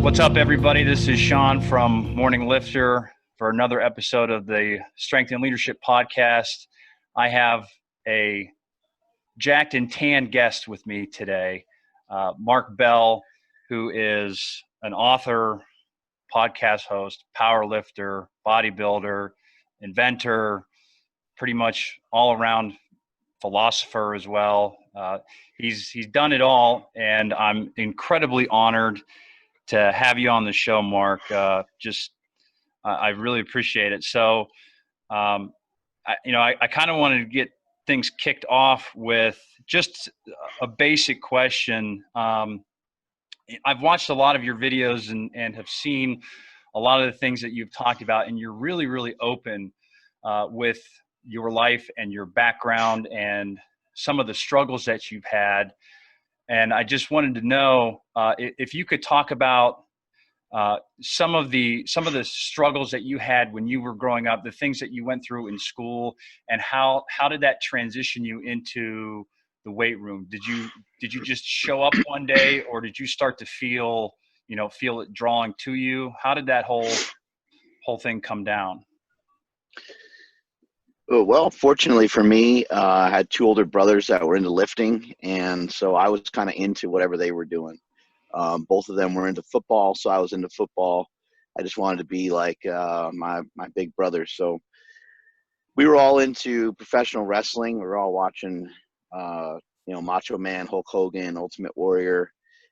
What's up, everybody? This is Sean from Morning Lifter for another episode of the Strength and Leadership Podcast. I have a jacked and tan guest with me today, Mark Bell, who is an author, podcast host, powerlifter, bodybuilder, inventor, pretty much all-around philosopher as well. He's done it all, and I'm incredibly honored to have you on the show, Mark. I really appreciate it. So, I kind of wanted to get things kicked off with just a basic question. I've watched a lot of your videos and have seen a lot of the things that you've talked about, and you're really, really open with your life and your background and some of the struggles that you've had. And I just wanted to know if you could talk about some of the struggles that you had when you were growing up, the things that you went through in school, and how did that transition you into the weight room? Did you just show up one day, or did you start to feel it drawing to you? How did that whole thing come down? Well, fortunately for me, I had two older brothers that were into lifting, and so I was kind of into whatever they were doing. Both of them were into football, so I was into football. I just wanted to be like my big brothers. So we were all into professional wrestling. We were all watching, Macho Man, Hulk Hogan, Ultimate Warrior,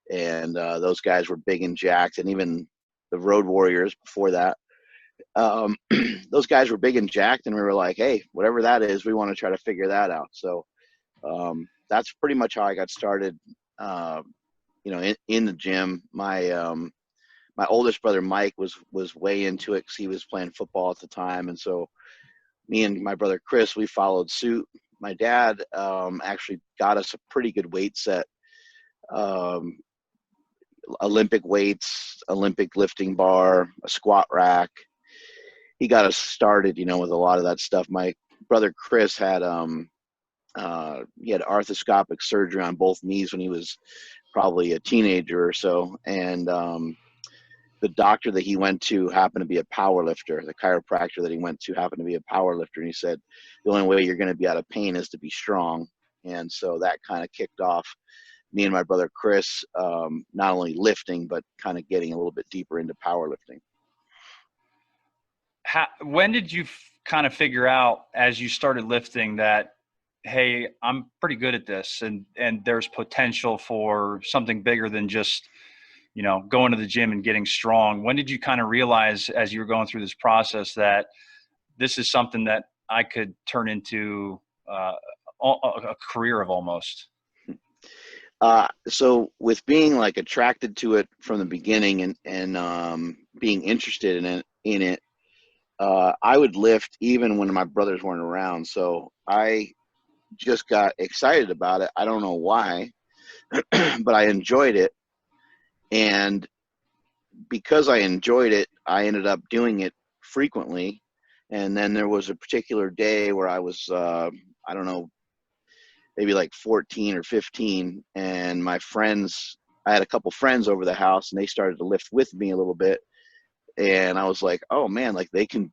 and those guys were big and jacked, and even the Road Warriors before that. Those guys were big and jacked, and we were like, hey, whatever that is, we want to try to figure that out. So that's pretty much how I got started, in the gym. My oldest brother, Mike, was way into it because he was playing football at the time. And so me and my brother, Chris, we followed suit. My dad actually got us a pretty good weight set, Olympic weights, Olympic lifting bar, a squat rack. He got us started, with a lot of that stuff. My brother Chris had he had arthroscopic surgery on both knees when he was probably a teenager or so, and the doctor that he went to happened to be a power lifter. The chiropractor that he went to happened to be a power lifter, and he said the only way you're going to be out of pain is to be strong. And so that kind of kicked off me and my brother Chris, not only lifting but kind of getting a little bit deeper into powerlifting. When did you kind of figure out, as you started lifting, that, hey, I'm pretty good at this, and there's potential for something bigger than just, going to the gym and getting strong? When did you kind of realize, as you were going through this process, that this is something that I could turn into a career of almost? So with being like attracted to it from the beginning and being interested in it, I would lift even when my brothers weren't around. So I just got excited about it. I don't know why, but I enjoyed it. And because I enjoyed it, I ended up doing it frequently. And then there was a particular day where I was, I don't know, maybe like 14 or 15. And I had a couple friends over the house, and they started to lift with me a little bit. And I was like, oh man, like they can't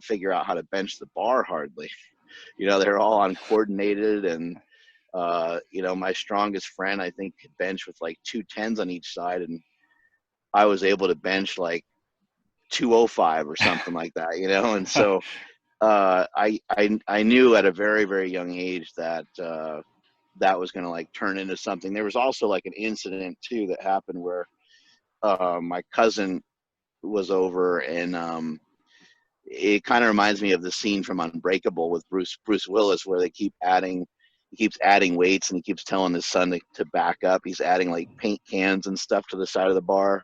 figure out how to bench the bar hardly. They're all uncoordinated. And, my strongest friend, I think, could bench with like 210s on each side. And I was able to bench like 205 or something like that, And so I knew at a very, very young age that that was going to like turn into something. There was also like an incident too that happened where my cousin was over, and it kind of reminds me of the scene from Unbreakable with Bruce Willis, where he keeps adding weights, and he keeps telling his son to back up. He's adding like paint cans and stuff to the side of the bar,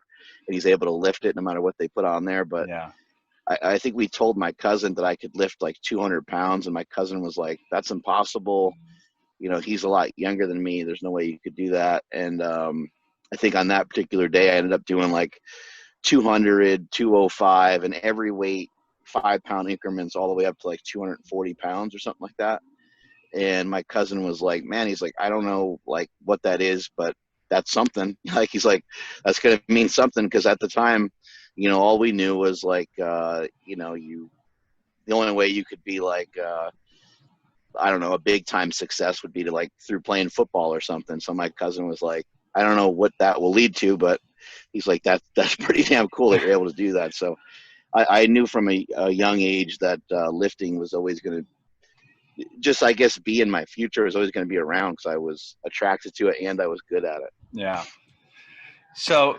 and he's able to lift it no matter what they put on there. But Yeah. I think we told my cousin that I could lift like 200 pounds, and my cousin was like, that's impossible. He's a lot younger than me. There's no way you could do that. And I think on that particular day, I ended up doing like 200, 205, and every weight, 5-pound increments all the way up to like 240 pounds or something like that. And my cousin was like, man, he's like, I don't know like what that is, but that's something. Like, he's like, that's going to mean something. Because at the time, you know, all we knew was like, you know, the only way you could be like, I don't know, a big time success would be to like through playing football or something. So my cousin was like, I don't know what that will lead to, but he's like, that's pretty damn cool that you're able to do that. So I knew from a young age that lifting was always going to just, I guess, be in my future, was always going to be around, because I was attracted to it and I was good at it. Yeah. So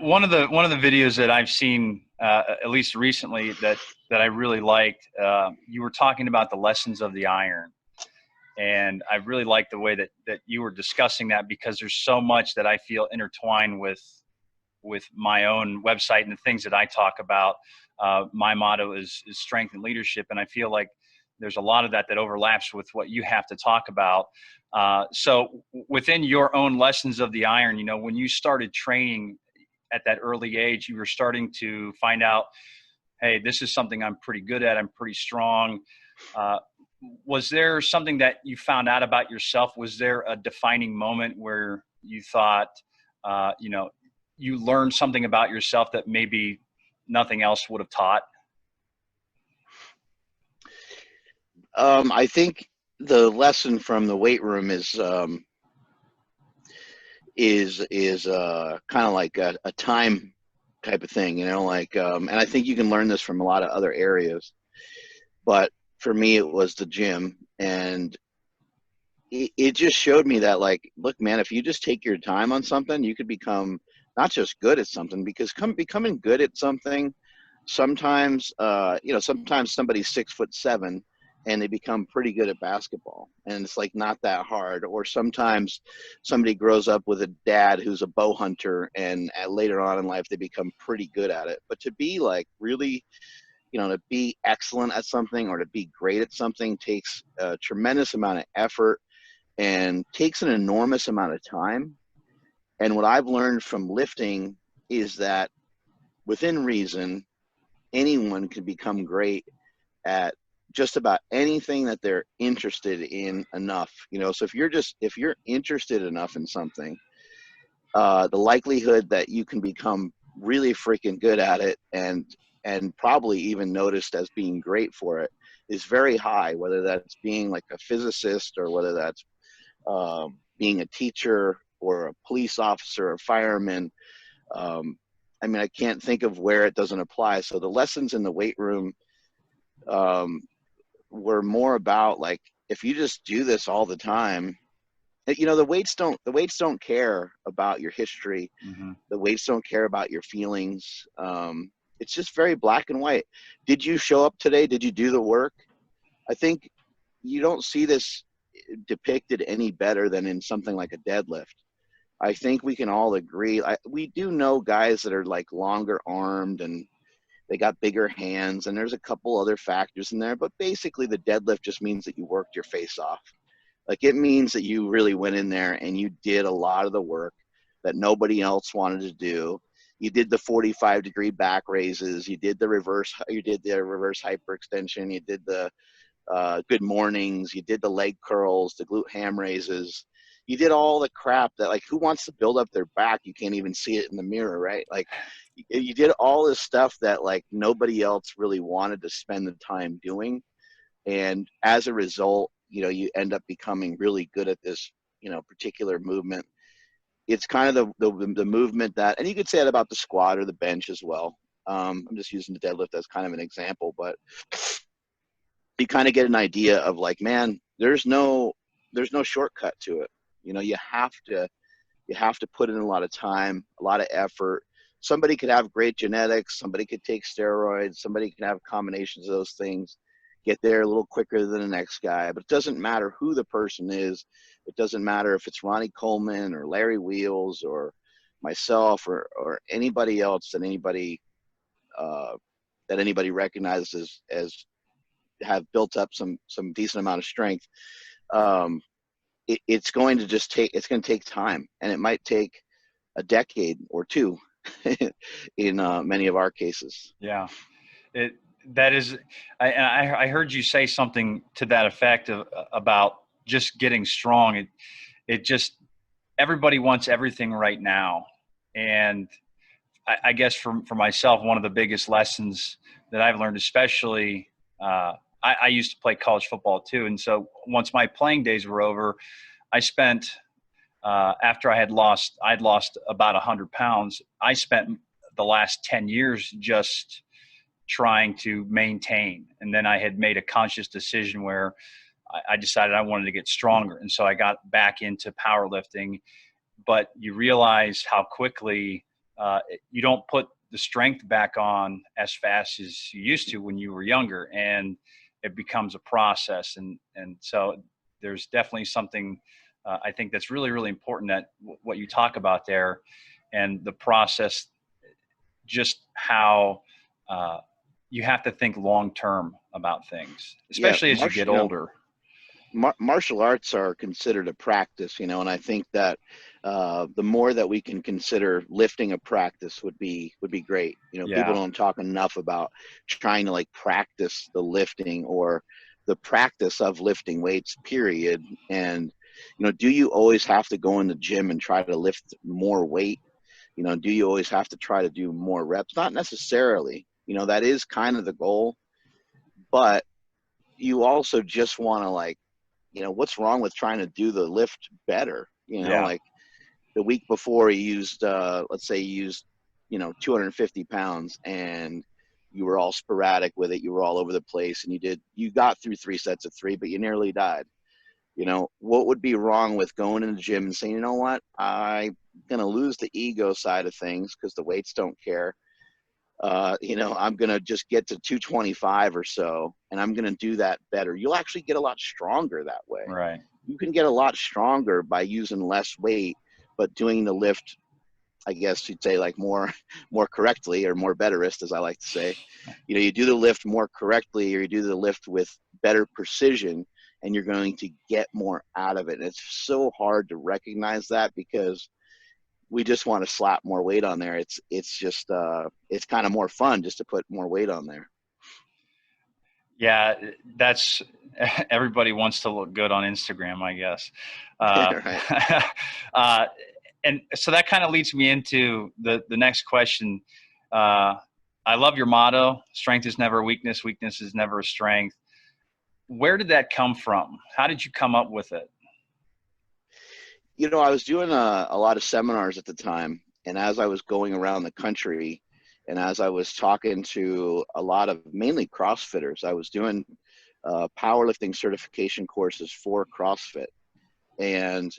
one of the videos that I've seen, at least recently, that I really liked, you were talking about the lessons of the iron, and I really liked the way that you were discussing that, because there's so much that I feel intertwined with my own website and the things that I talk about. My motto is strength and leadership, and I feel like there's a lot of that overlaps with what you have to talk about. So within your own lessons of the iron, you know, when you started training at that early age, you were starting to find out, hey, this is something I'm pretty good at. I'm pretty strong. Uh, was there something that you found out about yourself? Was there a defining moment where you thought, you know, you learned something about yourself that maybe nothing else would have taught? I think the lesson from the weight room is kind of like a time type of thing, you know, like, and I think you can learn this from a lot of other areas, but for me, it was the gym. And it just showed me that, like, look, man, if you just take your time on something, you could become not just good at something, because becoming good at something, sometimes, you know, sometimes somebody's 6'7" and they become pretty good at basketball, and it's like not that hard. Or sometimes somebody grows up with a dad who's a bow hunter, and later on in life they become pretty good at it. But to be like really, you know, to be excellent at something or to be great at something takes a tremendous amount of effort and takes an enormous amount of time. And what I've learned from lifting is that within reason, anyone can become great at just about anything that they're interested in enough. You know, so if you're interested enough in something, the likelihood that you can become really freaking good at it, and probably even noticed as being great for it, is very high. Whether that's being like a physicist, or whether that's being a teacher or a police officer or fireman. I mean, I can't think of where it doesn't apply. So the lessons in the weight room um, were more about, like, if you just do this all the time, you know, the weights don't care about your history. Mm-hmm. The weights don't care about your feelings. It's just very black and white. Did you show up today? Did you do the work? I think you don't see this depicted any better than in something like a deadlift. I think we can all agree. We do know guys that are like longer armed and they got bigger hands, and there's a couple other factors in there. But basically, the deadlift just means that you worked your face off. Like, it means that you really went in there and you did a lot of the work that nobody else wanted to do. You did the 45-degree back raises. You did the reverse hyperextension. You did the good mornings. You did the leg curls, the glute ham raises. You did all the crap that, like, who wants to build up their back? You can't even see it in the mirror, right? Like, you did all this stuff that, like, nobody else really wanted to spend the time doing. And as a result, you know, you end up becoming really good at this, you know, particular movement. It's kind of the movement that, and you could say that about the squat or the bench as well. I'm just using the deadlift as kind of an example, but you kind of get an idea of, like, man, there's no shortcut to it. You know, you have to put in a lot of time, a lot of effort. Somebody could have great genetics, somebody could take steroids, somebody can have combinations of those things, get there a little quicker than the next guy. But it doesn't matter who the person is. It doesn't matter if it's Ronnie Coleman or Larry Wheels or myself or anybody else uh, that anybody recognizes as have built up some decent amount of strength. Um, it's going to take time, and it might take a decade or two in many of our cases. Yeah, it that is. I heard you say something to that effect about just getting strong. It just everybody wants everything right now. And I guess for myself, one of the biggest lessons that I've learned, especially, I used to play college football too. And so once my playing days were over, I spent, after I'd lost about 100 pounds. I spent the last 10 years just trying to maintain. And then I had made a conscious decision where I decided I wanted to get stronger. And so I got back into powerlifting, but you realize how quickly you don't put the strength back on as fast as you used to when you were younger, and it becomes a process. And so there's definitely something I think that's really, really important, that what you talk about there, and the process, just how you have to think long term about things, Yeah, especially as you get older. martial arts are considered a practice, and I think that the more that we can consider lifting a practice would be great. People Yeah. don't talk enough about trying to like practice the lifting or the practice of lifting weights, period. And do you always have to go in the gym and try to lift more weight? Do you always have to try to do more reps? Not necessarily. That is kind of the goal, but you also just want to like, what's wrong with trying to do the lift better? Yeah. Like the week before you used, let's say you used, 250 pounds, and you were all sporadic with it. You were all over the place, and you got through 3 sets of 3, but you nearly died. What would be wrong with going in the gym and saying, you know what, I'm going to lose the ego side of things because the weights don't care. I'm going to just get to 225 or so, and I'm going to do that better. You'll actually get a lot stronger that way. Right. You can get a lot stronger by using less weight, but doing the lift, I guess you'd say, like more correctly, or more betterist, as I like to say. You do the lift more correctly, or you do the lift with better precision, and you're going to get more out of it. And it's so hard to recognize that, because we just want to slap more weight on there. It's just it's kind of more fun just to put more weight on there. Yeah, that's everybody wants to look good on Instagram, I guess. Uh, Right. uh, and so that kind of leads me into the next question. I love your motto: "Strength is never a weakness. Weakness is never a strength." Where did that come from? How did you come up with it? I was doing a lot of seminars at the time, and as I was going around the country, and as I was talking to a lot of mainly CrossFitters, I was doing powerlifting certification courses for CrossFit. And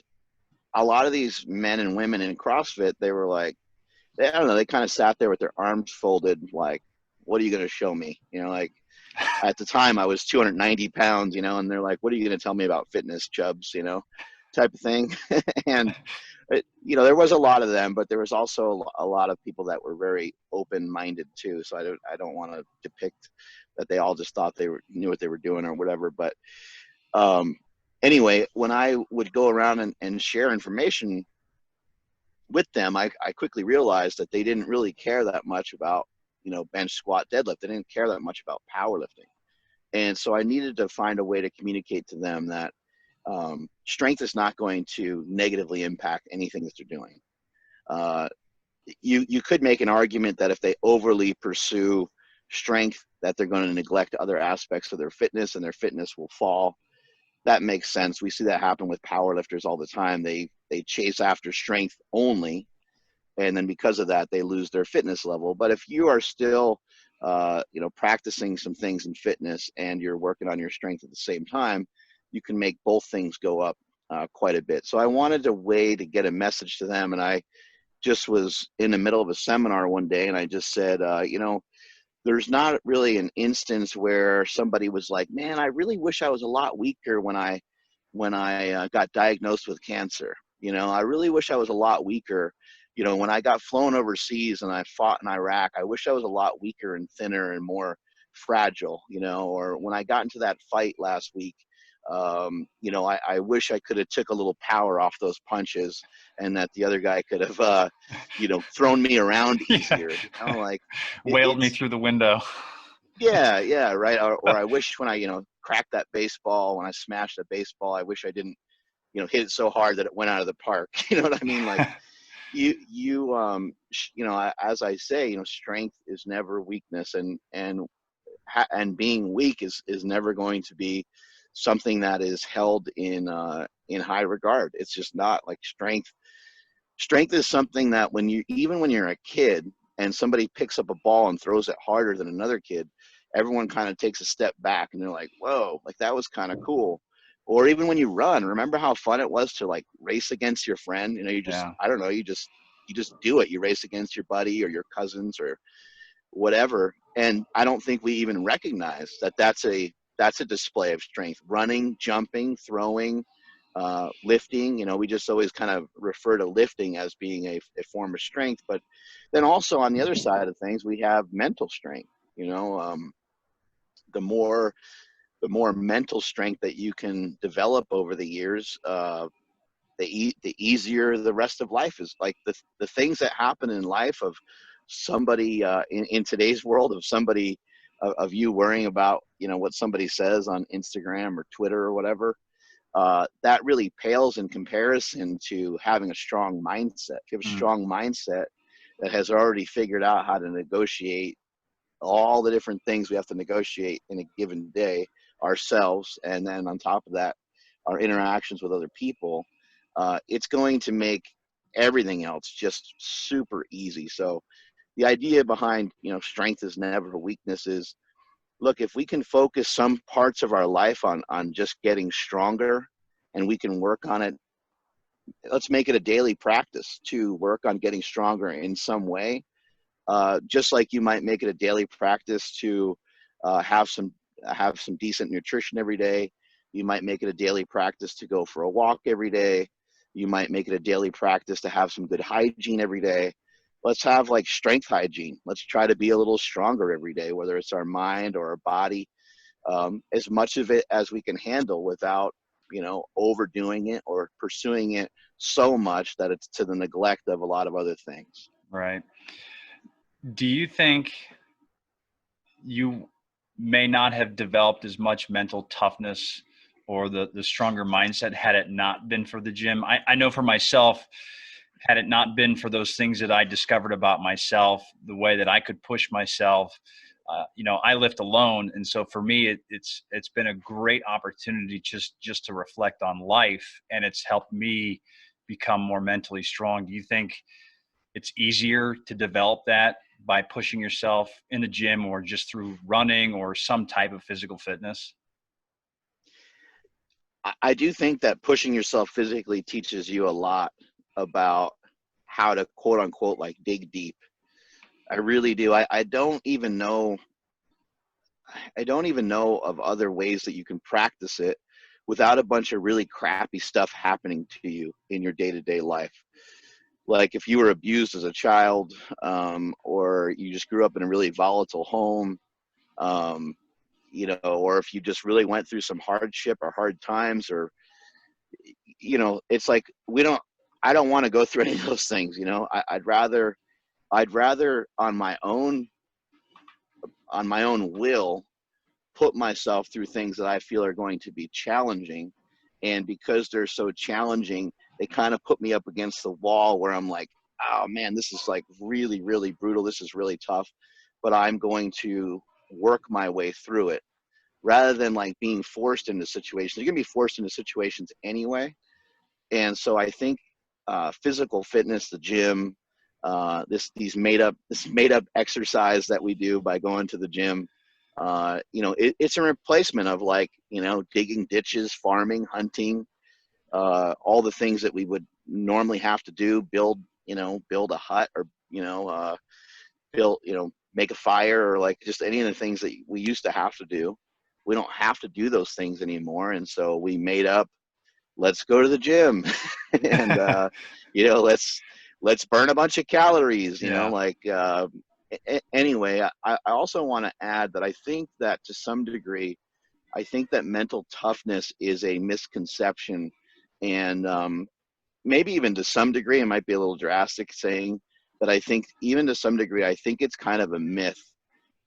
a lot of these men and women in CrossFit, they were like, I don't know, they kind of sat there with their arms folded, like, what are you going to show me? Like at the time I was 290 pounds, and they're like, what are you going to tell me about fitness, Chubbs, type of thing. And, there was a lot of them, but there was also a lot of people that were very open-minded too. So I don't want to depict that they all just thought knew what they were doing or whatever. But anyway, when I would go around and share information with them, I quickly realized that they didn't really care that much about, bench, squat, deadlift. They didn't care that much about powerlifting. And so I needed to find a way to communicate to them that strength is not going to negatively impact anything that they're doing. You could make an argument that if they overly pursue strength, that they're going to neglect other aspects of their fitness, and their fitness will fall. That makes sense. We see that happen with powerlifters all the time. They chase after strength only, and then because of that, they lose their fitness level. But if you are still practicing some things in fitness, and you're working on your strength at the same time, you can make both things go up quite a bit. So I wanted a way to get a message to them. And I just was in the middle of a seminar one day, and I just said, there's not really an instance where somebody was like, man, I really wish I was a lot weaker when I got diagnosed with cancer. I really wish I was a lot weaker. When I got flown overseas and I fought in Iraq, I wish I was a lot weaker and thinner and more fragile, or when I got into that fight last week, I wish I could have took a little power off those punches, and that the other guy could have, thrown me around Yeah. easier, like Wailed me it's, through the window. yeah, right. Or I wish when I, cracked that baseball, when I smashed a baseball, I wish I didn't hit it so hard that it went out of the park. You know what I mean? Like as I say, strength is never weakness, and being weak is never going to be something that is held in high regard. It's just not. Like strength is something that even when you're a kid and somebody picks up a ball and throws it harder than another kid, everyone kind of takes a step back and they're like, whoa, like that was kind of cool. Or even when you run, remember how fun it was to like race against your friend? Yeah. I don't know, you just do it. You race against your buddy or your cousins or whatever. And I don't think we even recognize that that's a display of strength. Running, jumping, throwing, lifting. We just always kind of refer to lifting as being a form of strength. But then also on the other side of things, we have mental strength. The more mental strength that you can develop over the years, the easier the rest of life is. Like the things that happen in life of somebody in today's world, of somebody of you worrying about what somebody says on Instagram or Twitter or whatever, that really pales in comparison to having a strong mindset. If you have a Mm, strong mindset that has already figured out how to negotiate all the different things we have to negotiate in a given day ourselves, and then on top of that, our interactions with other people, it's going to make everything else just super easy. So the idea behind strength is never a weakness is, look, if we can focus some parts of our life on just getting stronger, and we can work on it, let's make it a daily practice to work on getting stronger in some way. Just like you might make it a daily practice to have some decent nutrition every day. You might make it a daily practice to go for a walk every day. You might make it a daily practice to have some good hygiene every day. Let's have like strength hygiene. Let's try to be a little stronger every day, whether it's our mind or our body, as much of it as we can handle without overdoing it or pursuing it so much that it's to the neglect of a lot of other things. right. Do you think you may not have developed as much mental toughness or the stronger mindset had it not been for the gym? I know for myself, had it not been for those things that I discovered about myself, the way that I could push myself, I lift alone. And so for me, it's been a great opportunity just to reflect on life, and it's helped me become more mentally strong. Do you think it's easier to develop that by pushing yourself in the gym or just through running or some type of physical fitness? I do think that pushing yourself physically teaches you a lot about how to quote unquote like dig deep. I really do. I don't even know of other ways that you can practice it without a bunch of really crappy stuff happening to you in your day-to-day life. Like if you were abused as a child, or you just grew up in a really volatile home, um, or if you just really went through some hardship or hard times, or it's like I don't want to go through any of those things. I'd rather on my own will put myself through things that I feel are going to be challenging. And because they're so challenging, they kind of put me up against the wall where I'm like, oh man, this is like really, really brutal. This is really tough, but I'm going to work my way through it, rather than like being forced into situations. You're gonna be forced into situations anyway. And so I think physical fitness, the gym, this made up exercise that we do by going to the gym, it's a replacement of like digging ditches, farming, hunting, all the things that we would normally have to do, build a hut, or build make a fire, or like just any of the things that we used to have to do. We don't have to do those things anymore, and so we made up, let's go to the gym and let's burn a bunch of calories, Yeah. like anyway. I also want to add that I think that to some degree, I think that mental toughness is a misconception, and maybe even to some degree, it might be a little drastic saying, but I think even to some degree, I think it's kind of a myth.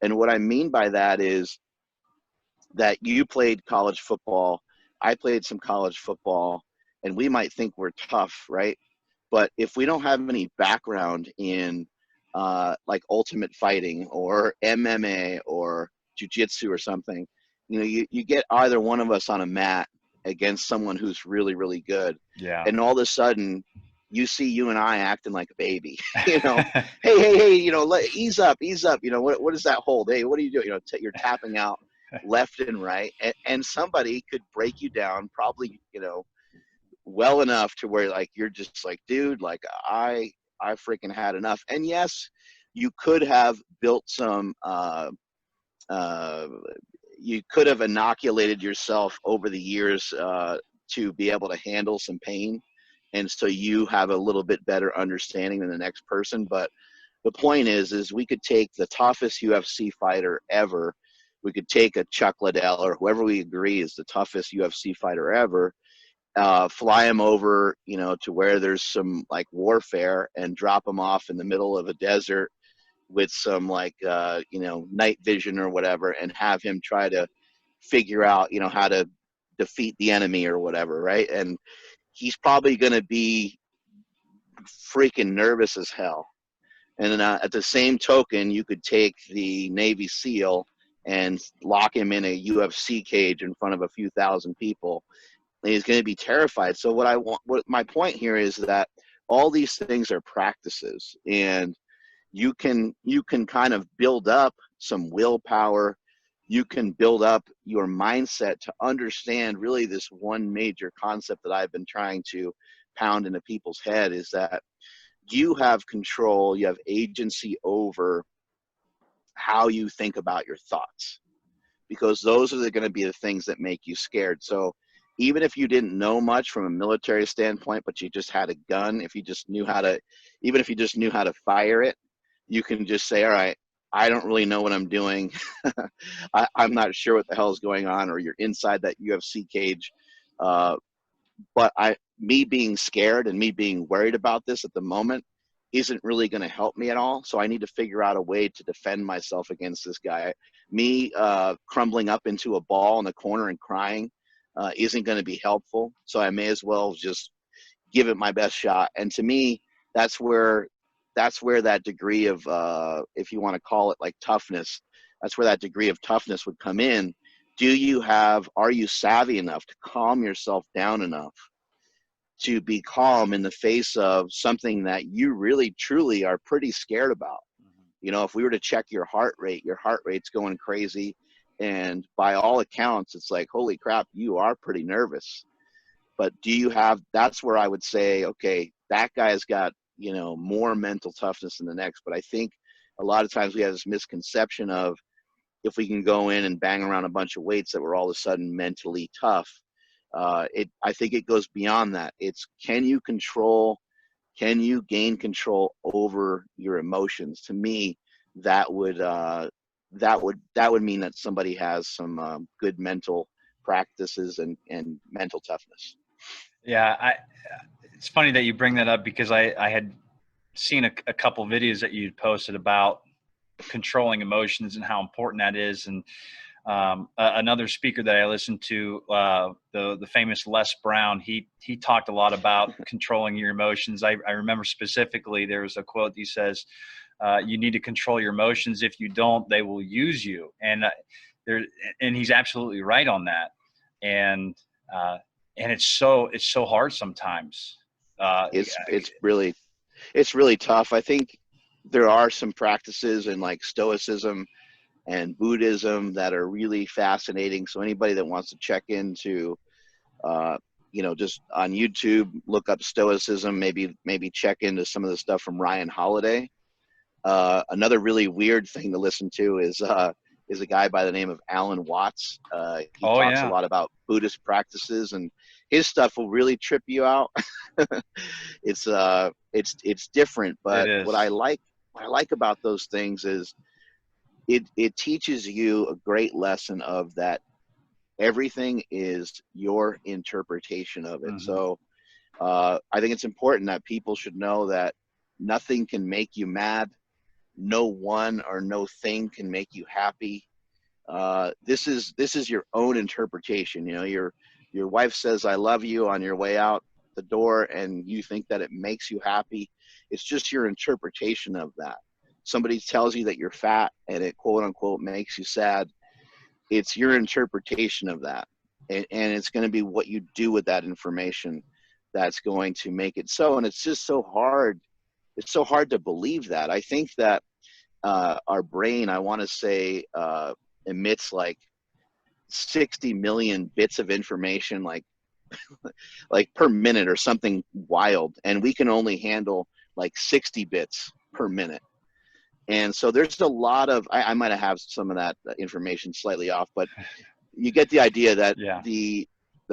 And what I mean by that is that you played college football, I played some college football, and we might think we're tough, right? But if we don't have any background in like ultimate fighting or MMA or jujitsu or something, you know, you get either one of us on a mat against someone who's really, really good. Yeah. And all of a sudden you see you and I acting like a baby, you know, hey, you know, ease up, ease up. You know, what is that hold? Hey, what are you doing? You know, you're tapping out left and right, and somebody could break you down probably, you know, well enough to where like you're just like, dude, like I freaking had enough. And yes, you could have built some uh you could have inoculated yourself over the years to be able to handle some pain, and so you have a little bit better understanding than the next person. But the point is we could take the toughest UFC fighter ever, we could take a Chuck Liddell or whoever we agree is the toughest UFC fighter ever, fly them over, you know, to where there's some like warfare and drop them off in the middle of a desert with some like, you know, night vision or whatever, and have him try to figure out, you know, how to defeat the enemy or whatever. Right. And he's probably going to be freaking nervous as hell. And then at the same token, you could take the Navy SEAL and lock him in a UFC cage in front of a few thousand people, and he's going to be terrified. So what my point here is that all these things are practices, and you can kind of build up some willpower. You can build up your mindset to understand really this one major concept that I've been trying to pound into people's head, is that you have control, you have agency over how you think about your thoughts, because those are going to be the things that make you scared. So even if you didn't know much from a military standpoint, but you just had a gun, if you just knew how to, even if you just knew how to fire it, you can just say, all right, I don't really know what I'm doing. I'm not sure what the hell is going on, or you're inside that UFC cage. But me being scared and me being worried about this at the moment isn't really going to help me at all. So I need to figure out a way to defend myself against this guy. Me crumbling up into a ball in the corner and crying isn't going to be helpful. So I may as well just give it my best shot. And to me, that's where that degree of, if you want to call it like toughness, that's where that degree of toughness would come in. Are you savvy enough to calm yourself down enough to be calm in the face of something that you really truly are pretty scared about? You know, if we were to check your heart rate's going crazy, and by all accounts it's like, holy crap, you are pretty nervous. But that's where I would say, okay, that guy's got, you know, more mental toughness than the next. But I think a lot of times we have this misconception of, if we can go in and bang around a bunch of weights, that we're all of a sudden mentally tough. I think it goes beyond that. It's, can you gain control over your emotions? To me, that would mean that somebody has some good mental practices and mental toughness. Yeah, it's funny that you bring that up, because I had seen a couple videos that you posted about controlling emotions and how important that is. And another speaker that I listened to, the famous Les Brown, he talked a lot about controlling your emotions. I remember specifically there was a quote. He says, "You need to control your emotions. If you don't, they will use you." And and he's absolutely right on that. And it's so hard sometimes. It's really tough. I think there are some practices in like Stoicism and Buddhism that are really fascinating. So anybody that wants to check into, you know, just on YouTube, look up Stoicism, maybe check into some of the stuff from Ryan Holiday. Another really weird thing to listen to is a guy by the name of Alan Watts. He Oh talks a yeah. lot about Buddhist practices, and his stuff will really trip you out. It's different, but It what I is. like about those things is it teaches you a great lesson of that everything is your interpretation of it. Mm-hmm. So I think it's important that people should know that nothing can make you mad. No one or no thing can make you happy. This is your own interpretation. You know, your wife says "I love you" on your way out. the door and you think that it makes you happy, it's just your interpretation of that. Somebody tells you that you're fat and it quote unquote makes you sad. It's your interpretation of that. And it's going to be what you do with that information that's going to make it so. And it's just so hard. It's so hard to believe that. I think that our brain, I want to say, emits like 60 million bits of information, like per minute or something wild. And we can only handle like 60 bits per minute. And so there's a lot of, I might have some of that information slightly off, but you get the idea that Yeah. the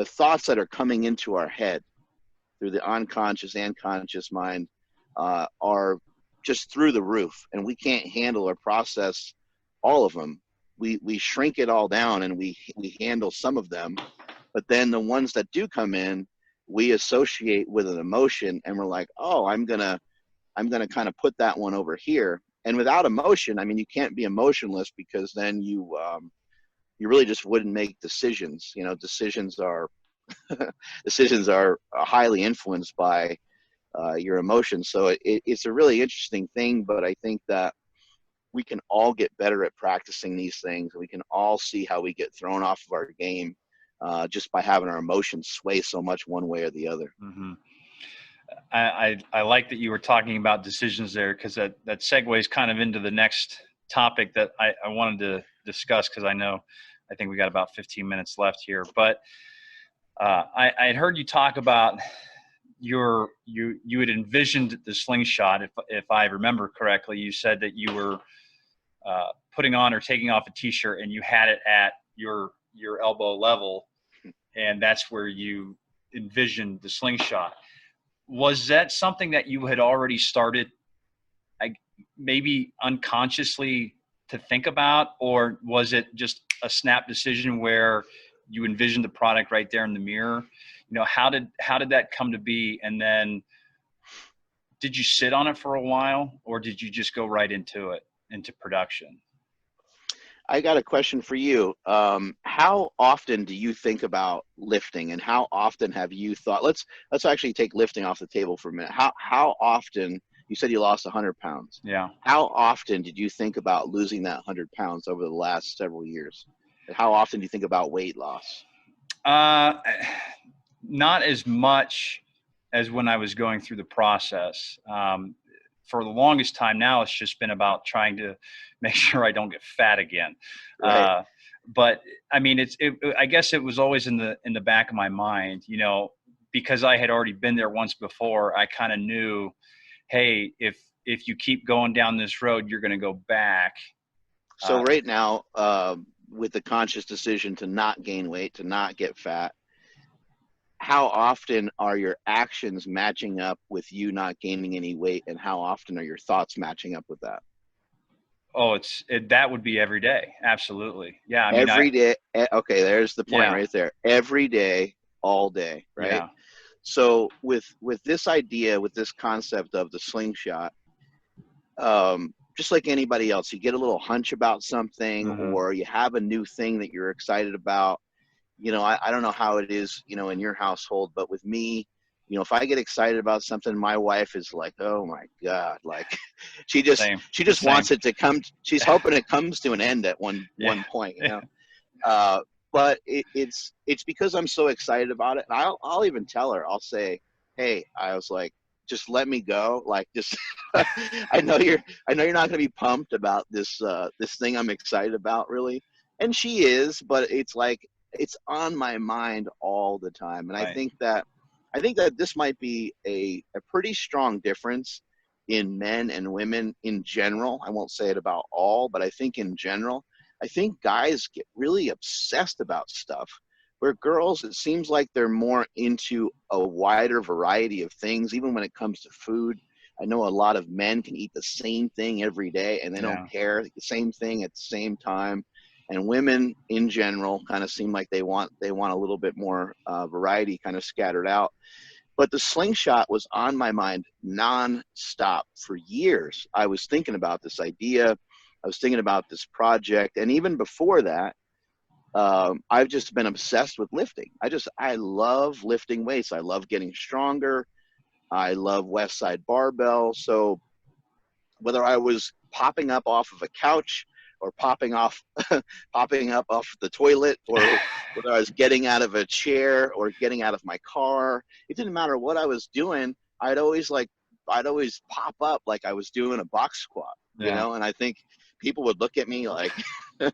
thoughts that are coming into our head through the unconscious and conscious mind are just through the roof, and we can't handle or process all of them. We shrink it all down and we handle some of them, but then the ones that do come in, we associate with an emotion, and we're like, oh, I'm gonna kind of put that one over here. And without emotion, I mean, you can't be emotionless, because then you really just wouldn't make decisions. You know, decisions are highly influenced by your emotions. So it's a really interesting thing, but I think that we can all get better at practicing these things. We can all see how we get thrown off of our game just by having our emotions sway so much one way or the other. Mm-hmm. I like that you were talking about decisions there, because that segues kind of into the next topic that I wanted to discuss, because I think we got about 15 minutes left here. But I had heard you talk about you had envisioned the Sling Shot. If I remember correctly, you said that you were putting on or taking off a t-shirt and you had it at your elbow level, and that's where you envisioned the Sling Shot. Was that something that you had already started, maybe unconsciously, to think about, or was it just a snap decision where you envisioned the product right there in the mirror? You know, how did that come to be? And then did you sit on it for a while, or did you just go right into production? I got a question for you. How often do you think about lifting, and how often have you thought, let's actually take lifting off the table for a minute. How often, you said you lost 100 pounds. Yeah. How often did you think about losing that 100 pounds over the last several years? And how often do you think about weight loss? Not as much as when I was going through the process. For the longest time now, it's just been about trying to make sure I don't get fat again. Right. But I mean, I guess it was always in the back of my mind, you know, because I had already been there once before. I kind of knew, hey, if you keep going down this road, you're going to go back. So right now, with the conscious decision to not gain weight, to not get fat, how often are your actions matching up with you not gaining any weight, and how often are your thoughts matching up with that? Oh, that would be every day. Absolutely. Yeah. I mean, Every day. Okay, there's the point yeah. right there. Every day, all day, right? Yeah. So with this idea, with this concept of the slingshot, just like anybody else, you get a little hunch about something, Mm-hmm. or you have a new thing that you're excited about. You know, I don't know how it is, you know, in your household, but with me, you know, if I get excited about something, my wife is like, oh my God, like she just wants it to come. She's hoping it comes to an end at one point, you know? But it's because I'm so excited about it. And I'll even tell her, I'll say, hey, I was like, just let me go. Like, just, I know you're not going to be pumped about this thing I'm excited about, really. And she is, but it's like, it's on my mind all the time. And Right. I think that this might be a pretty strong difference in men and women in general. I won't say it about all, but I think in general, I think guys get really obsessed about stuff, where girls, it seems like they're more into a wider variety of things, even when it comes to food. I know a lot of men can eat the same thing every day and they don't care, the same thing at the same time. And women in general kind of seem like they want a little bit more variety kind of scattered out. But the slingshot was on my mind nonstop for years. I was thinking about this idea. I was thinking about this project. And even before that, I've just been obsessed with lifting. I love lifting weights. I love getting stronger. I love West Side Barbell. So whether I was popping up off of a couch or popping up off the toilet, or whether I was getting out of a chair or getting out of my car, it didn't matter what I was doing. I'd always pop up like I was doing a box squat, you Yeah. know. And I think people would look at me like, and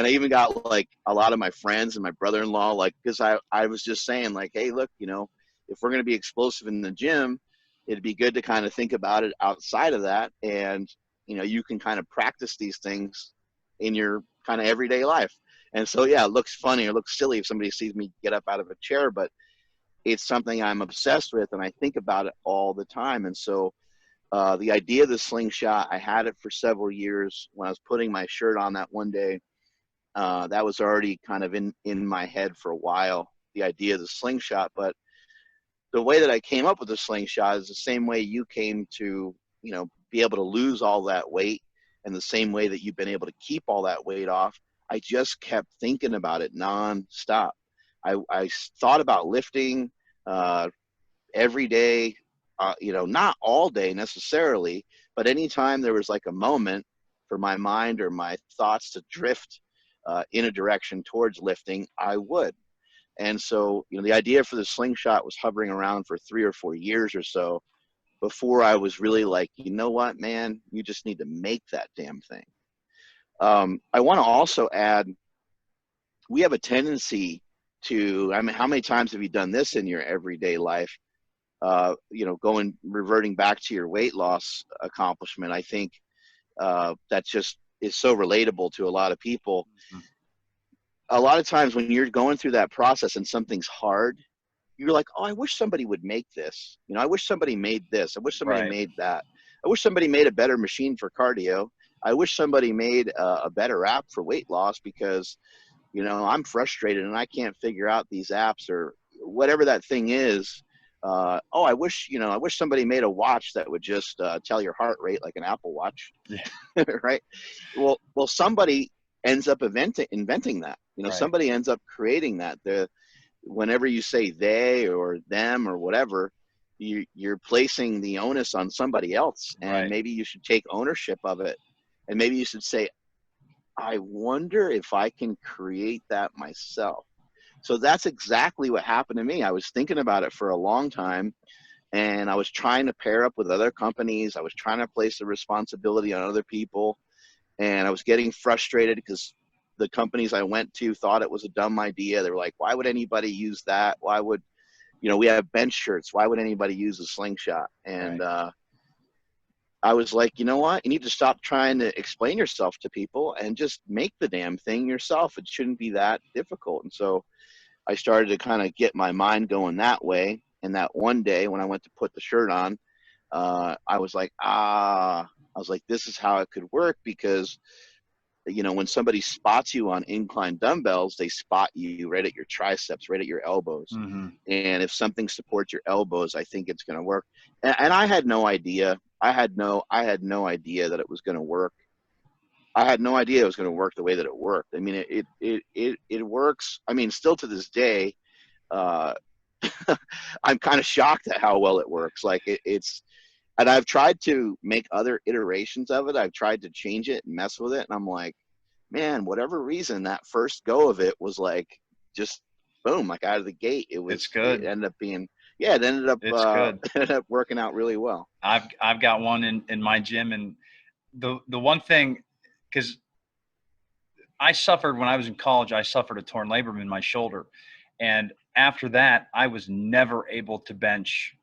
I even got like a lot of my friends and my brother-in-law, like, because I was just saying like, hey, look, you know, if we're going to be explosive in the gym, it'd be good to kind of think about it outside of that. And, you know, you can kind of practice these things in your kind of everyday life. And so, yeah, it looks funny or looks silly if somebody sees me get up out of a chair, but it's something I'm obsessed with and I think about it all the time. And so the idea of the slingshot, I had it for several years. When I was putting my shirt on that one day, that was already kind of in my head for a while, the idea of the slingshot. But the way that I came up with the slingshot is the same way you came to, you know, be able to lose all that weight, and the same way that you've been able to keep all that weight off. I just kept thinking about it nonstop. I thought about lifting uh, every day, you know, not all day necessarily, but anytime there was like a moment for my mind or my thoughts to drift in a direction towards lifting, I would. And so, you know, the idea for the slingshot was hovering around for 3 or 4 years or so before I was really like, you know what, man, you just need to make that damn thing. I want to also add, we have a tendency to, I mean, how many times have you done this in your everyday life? You know, reverting back to your weight loss accomplishment, I think that just is so relatable to a lot of people. Mhm. A lot of times when you're going through that process and something's hard, you're like, oh, I wish somebody would make this. You know, I wish somebody made this. I wish somebody Right. made that. I wish somebody made a better machine for cardio. I wish somebody made a better app for weight loss, because, you know, I'm frustrated and I can't figure out these apps or whatever that thing is. Oh, I wish, you know, I wish somebody made a watch that would just tell your heart rate like an Apple Watch, Yeah. right? Well, somebody ends up inventing that. You know, Right. somebody ends up creating that. Whenever you say they or them or whatever, you're placing the onus on somebody else, and Right. maybe you should take ownership of it, and maybe you should say, I wonder if I can create that myself. So that's exactly what happened to me. I was thinking about it for a long time, and I was trying to pair up with other companies. I was trying to place the responsibility on other people, and I was getting frustrated because the companies I went to thought it was a dumb idea. They were like, why would anybody use that? Why would, you know, we have bench shirts. Why would anybody use a slingshot? And Right. I was like, you know what? You need to stop trying to explain yourself to people and just make the damn thing yourself. It shouldn't be that difficult. And so I started to kind of get my mind going that way. And that one day when I went to put the shirt on, I was like, this is how it could work, because, you know, when somebody spots you on incline dumbbells, they spot you right at your triceps, right at your elbows. Hmm. And if something supports your elbows, I think it's going to work. And I had no idea. I had no idea that it was going to work. I had no idea it was going to work the way that it worked. I mean, it works. I mean, still to this day, uh, I'm kind of shocked at how well it works. Like it's, and I've tried to make other iterations of it. I've tried to change it and mess with it. And I'm like, man, whatever reason, that first go of it was like, just boom, like out of the gate. It's It good. ended up being, yeah, it ended up, It's good. ended up working out really well. I've got one in my gym, and the one thing, because I suffered when I was in college, I suffered a torn labrum in my shoulder, and after that, I was never able to bench.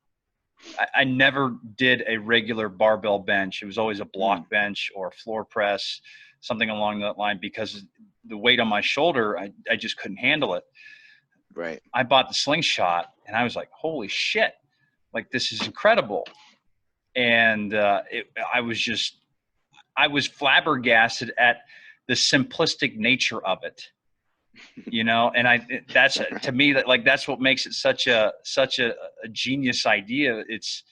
I never did a regular barbell bench. It was always a Mm, block bench or a floor press, something along that line, because the weight on my shoulder, I just couldn't handle it. right. I bought the slingshot and I was like, holy shit, like this is incredible. And I was flabbergasted at the simplistic nature of it, you know. And that's to me, that like that's what makes it such a genius idea. It's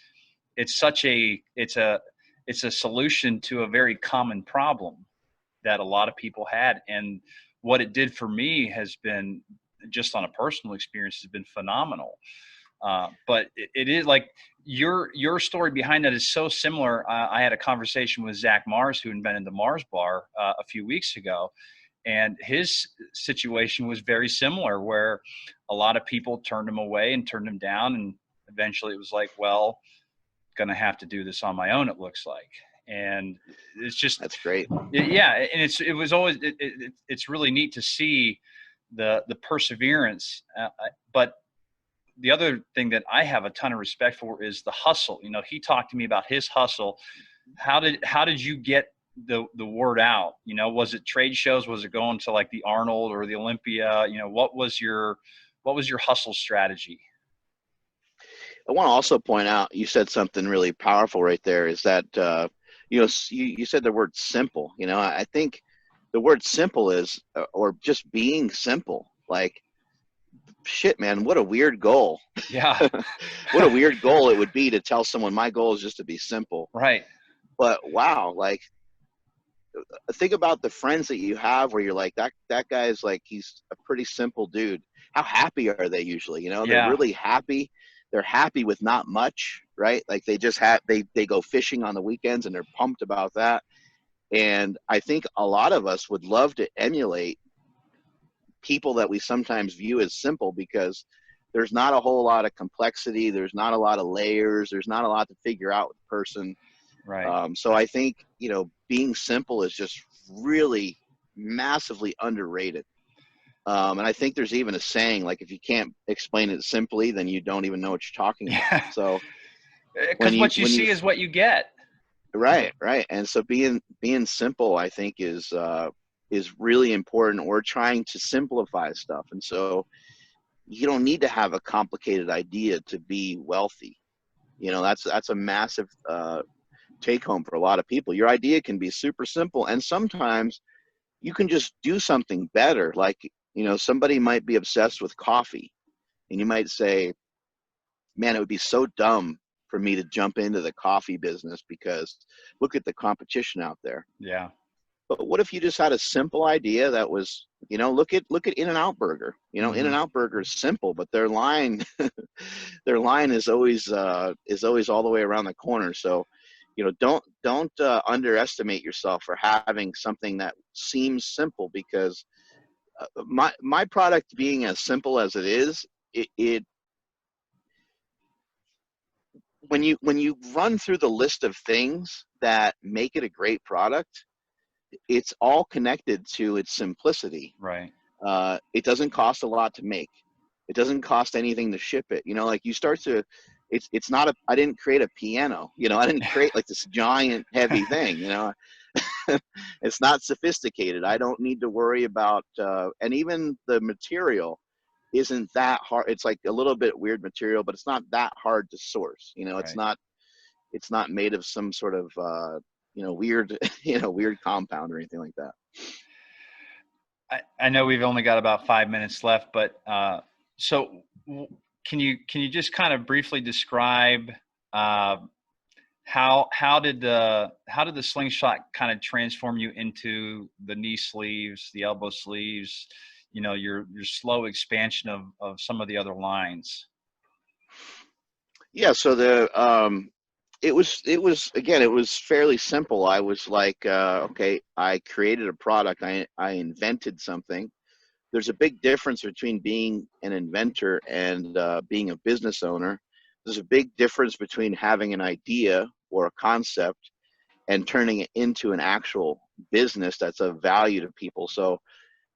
such a it's a solution to a very common problem that a lot of people had. And what it did for me has been, just on a personal experience, has been phenomenal. But it is like your story behind that is so similar. I had a conversation with Zach Mars, who invented the Mars bar, a few weeks ago, and his situation was very similar, where a lot of people turned him away and turned him down, and eventually it was like, well, going to have to do this on my own, it looks like. And it's just, That's great. yeah, and it was always, it's really neat to see the perseverance. But the other thing that I have a ton of respect for is the hustle. You know, he talked to me about his hustle. How did you get the word out? You know, was it trade shows? Was it going to like the Arnold or the Olympia? You know, what was your hustle strategy? I want to also point out, you said something really powerful right there, is that, you said the word simple. I think the word simple is, or just being simple, like, shit, man, what a weird goal. Yeah. What a weird goal it would be to tell someone my goal is just to be simple. Right. But wow, like, think about the friends that you have where you're like, that guy's like, he's a pretty simple dude. How happy are they usually? They're Yeah. really happy. They're happy with not much, right? Like, they just have, they go fishing on the weekends and they're pumped about that. And I think a lot of us would love to emulate people that we sometimes view as simple, because there's not a whole lot of complexity. There's not a lot of layers. There's not a lot to figure out with the person. Right. So I think, being simple is just really massively underrated. And I think there's even a saying, like, if you can't explain it simply, then you don't even know what you're talking about. Yeah. So Because what you see is what you get. right. And so being simple, I think, is really important. We're trying to simplify stuff. And so you don't need to have a complicated idea to be wealthy. That's a massive take home for a lot of people. Your idea can be super simple, and sometimes you can just do something better. Like, somebody might be obsessed with coffee, and you might say, man, it would be so dumb for me to jump into the coffee business because look at the competition out there. Yeah. But what if you just had a simple idea that was, look at In-N-Out Burger. In-N-Out Burger is simple, but their line their line is always all the way around the corner. So, don't underestimate yourself for having something that seems simple, because my product being as simple as it is, it when you run through the list of things that make it a great product, it's all connected to its simplicity. Right. It doesn't cost a lot to make. It doesn't cost anything to ship it. Like, you start to, it's not I didn't create a piano. I didn't create like this giant heavy thing. It's not sophisticated. I don't need to worry about, and even the material isn't that hard. It's like a little bit weird material, but it's not that hard to source. Right. It's not made of some sort of, weird, weird compound or anything like that. I know we've only got about 5 minutes left, but so can you just kind of briefly describe how did the slingshot kind of transform you into the knee sleeves, the elbow sleeves, your slow expansion of some of the other lines? Yeah. So it was again, it was fairly simple. I was like, okay, I created a product. I invented something. There's a big difference between being an inventor and being a business owner. There's a big difference between having an idea or a concept and turning it into an actual business that's of value to people. So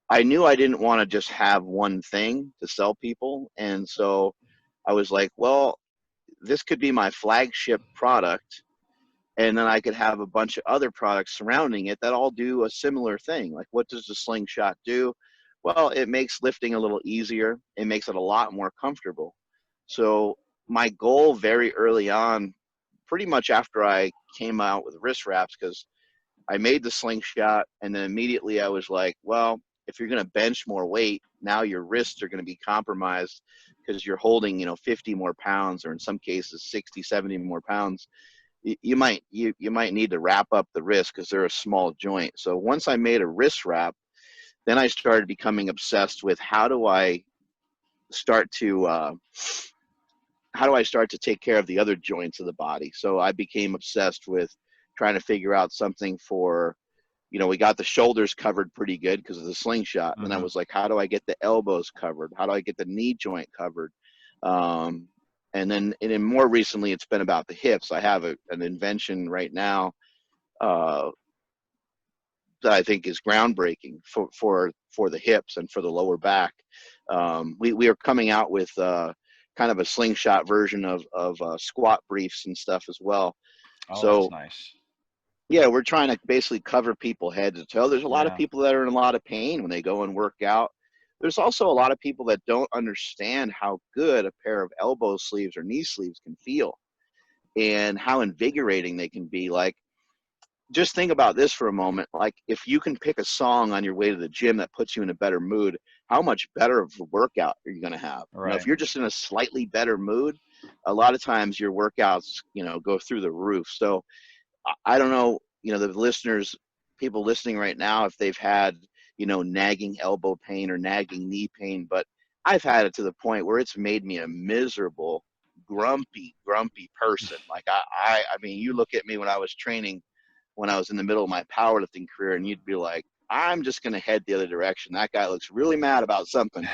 I knew I didn't want to just have one thing to sell people. And so I was like, well, this could be my flagship product, and then I could have a bunch of other products surrounding it that all do a similar thing. Like, what does the slingshot do? Well, it makes lifting a little easier. It makes it a lot more comfortable. So my goal very early on, pretty much after I came out with wrist wraps, because I made the slingshot, and then immediately I was like, well, if you're going to bench more weight, now your wrists are going to be compromised because you're holding, 50 more pounds, or in some cases 60, 70 more pounds. You might need to wrap up the wrist because they're a small joint. So once I made a wrist wrap, then I started becoming obsessed with start to uh, how do I start to take care of the other joints of the body? So I became obsessed with trying to figure out something for, we got the shoulders covered pretty good because of the Sling Shot. And then I Hmm. was like, how do I get the elbows covered? How do I get the knee joint covered? Um, and then more recently, it's been about the hips. I have an invention right now uh, that I think is groundbreaking for the hips and for the lower back. We are coming out with kind of a slingshot version of squat briefs and stuff as well. Oh, that's So nice. yeah, we're trying to basically cover people head to toe. There's a lot of Yeah. people that are in a lot of pain when they go and work out. There's also a lot of people that don't understand how good a pair of elbow sleeves or knee sleeves can feel and how invigorating they can be. Like, just think about this for a moment. Like, if you can pick a song on your way to the gym that puts you in a better mood, how much better of a workout are you going to have? If Right. you're just in a slightly better mood, a lot of times your workouts, go through the roof. So I don't know, the listeners, people listening right now, if they've had, nagging elbow pain or nagging knee pain, but I've had it to the point where it's made me a miserable, grumpy person. Like I mean, you look at me when I was training, when I was in the middle of my powerlifting career, and you'd be like, I'm just going to head the other direction. That guy looks really mad about something.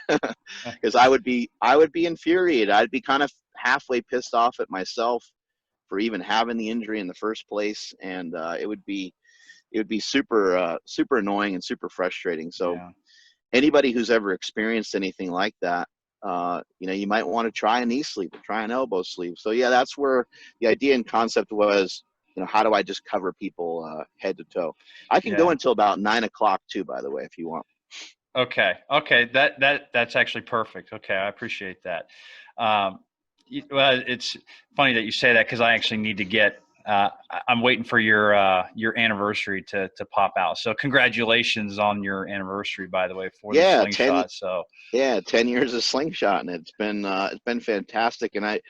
Because I would be infuriated. I'd be kind of halfway pissed off at myself for even having the injury in the first place, and it would be super annoying and super frustrating. So Yeah. anybody who's ever experienced anything like that, you might want to try a knee sleeve or try an elbow sleeve. So yeah, that's where the idea and concept was. How do I just cover people head to toe? I can go Yeah. until about 9 o'clock too, by the way, if you want. Okay. Okay. That's actually perfect. Okay. I appreciate that. Um, well, it's funny that you say that because I actually need to get. I'm waiting for your anniversary to pop out. So congratulations on your anniversary, by the way, for the Yeah, slingshot. So 10 years of slingshot, and it's been fantastic. And I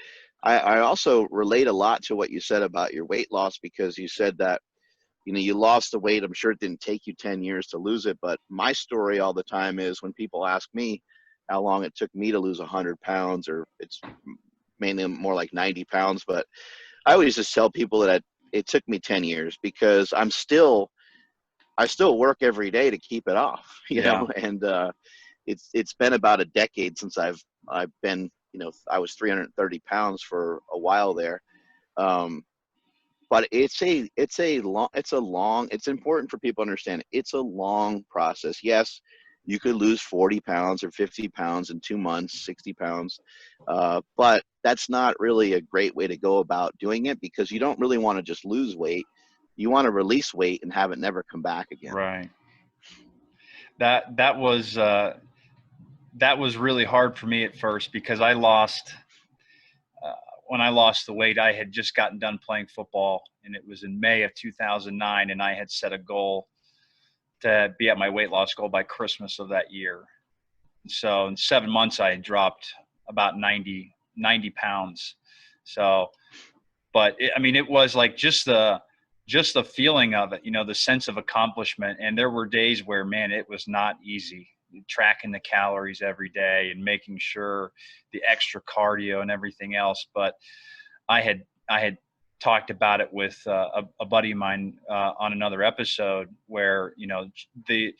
also relate a lot to what you said about your weight loss, because you said that you lost the weight. I'm sure it didn't take you 10 years to lose it, but my story all the time is when people ask me how long it took me to lose 100 pounds, or it's mainly more like 90 pounds, but I always just tell people that it took me 10 years because I still work every day to keep it off, yeah. and it's been about a decade since I've been, I was 330 pounds for a while there. Um, but it's important for people to understand it's a long process. Yes, you could lose 40 pounds or 50 pounds in 2 months, 60 pounds. But that's not really a great way to go about doing it, because you don't really want to just lose weight. You want to release weight and have it never come back again. Right. That that was really hard for me at first because I lost uh, when I lost the weight. I had just gotten done playing football, and it was in May of 2009, and I had set a goal to be at my weight loss goal by Christmas of that year. So in 7 months, I had dropped about 90 pounds. So, but I mean, it was like just the feeling of it, the sense of accomplishment. And there were days where, man, it was not easy tracking the calories every day and making sure the extra cardio and everything else. But I had talked about it with a buddy of mine on another episode where the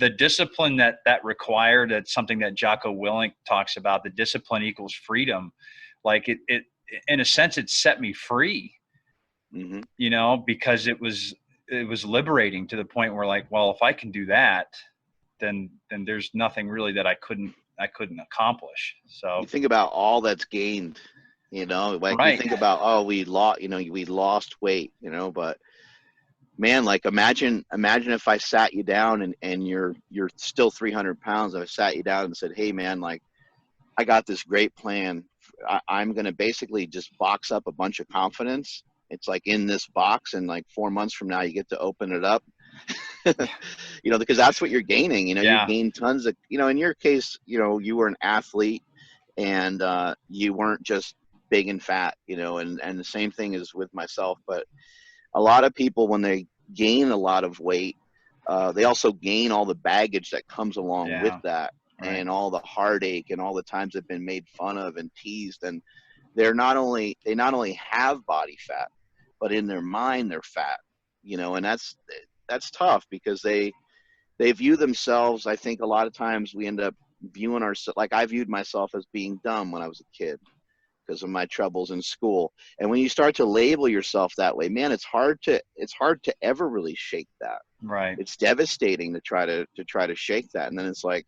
discipline that required. That's something that Jocko Willink talks about. The discipline equals freedom. Like it in a sense, it set me free. Hmm. Because it was liberating to the point where, like, well, if I can do that, then there's nothing really that I couldn't accomplish. So You think about all that's gained, like you right. think about, oh, we lost weight, but man, like imagine if I sat you down and you're still 300 pounds. I sat you down and said, hey man, like I got this great plan. I'm going to basically just box up a bunch of confidence. It's like in this box, and like 4 months from now, you get to open it up. Because that's what you're gaining. You Yeah. gain tons of, in your case, you were an athlete, and you weren't just big and fat, and the same thing is with myself. But a lot of people, when they gain a lot of weight, they also gain all the baggage that comes along with Yeah. that, Right. and all the heartache and all the times they've been made fun of and teased. And they not only have body fat, but in their mind they're fat, and that's tough, because they view themselves, I think a lot of times we end up viewing ourselves, like I viewed myself as being dumb when I was a kid because of my troubles in school. And when you start to label yourself that way, man, it's hard to ever really shake that. Right. It's devastating to try to shake that. And then it's like,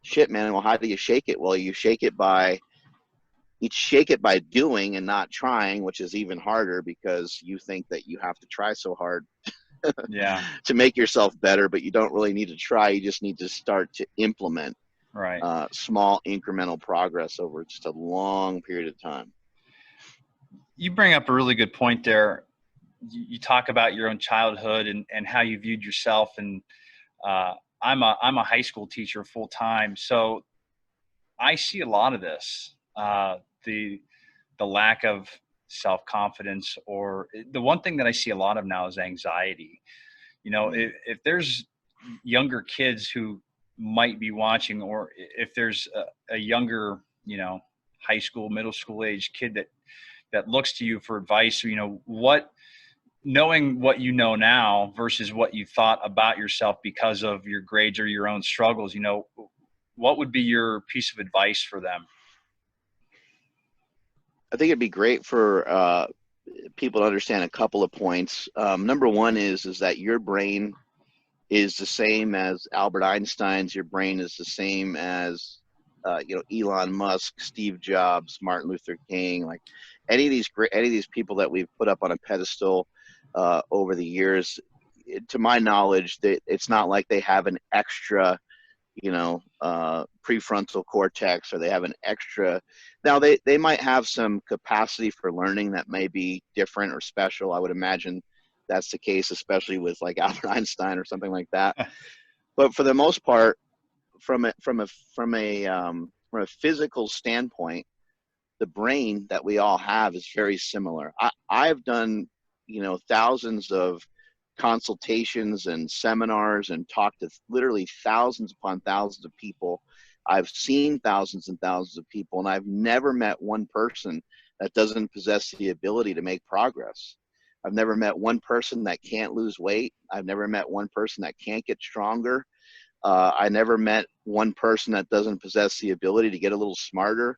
shit, man, well, how do you shake it? Well, you shake it by doing and not trying, which is even harder, because you think that you have to try so hard Yeah. to make yourself better, but you don't really need to try. You just need to start to implement Right. small incremental progress over just a long period of time. You bring up a really good point there. You talk about your own childhood and how you viewed yourself. And uh, I'm a high school teacher full time, so I see a lot of this. The lack of self confidence, or the one thing that I see a lot of now is anxiety. Mm. If there's younger kids who might be watching, or if there's a younger, high school, middle school age kid that looks to you for advice, knowing what you know now versus what you thought about yourself because of your grades or your own struggles, what would be your piece of advice for them? I think it'd be great for people to understand a couple of points. Number one is that your brain is the same as Albert Einstein's. Your brain is the same as Elon Musk, Steve Jobs, Martin Luther King, like any of these people that we've put up on a pedestal over the years. To my knowledge, it's not like they have an extra prefrontal cortex, or they have an extra. Now they might have some capacity for learning that may be different or special. I would imagine that's the case, especially with like Albert Einstein or something like that. But for the most part, from a physical standpoint, the brain that we all have is very similar. I've done, thousands of consultations and seminars and talked to literally thousands upon thousands of people. I've seen thousands and thousands of people, and I've never met one person that doesn't possess the ability to make progress. I've never met one person that can't lose weight. I've never met one person that can't get stronger. I never met one person that doesn't possess the ability to get a little smarter.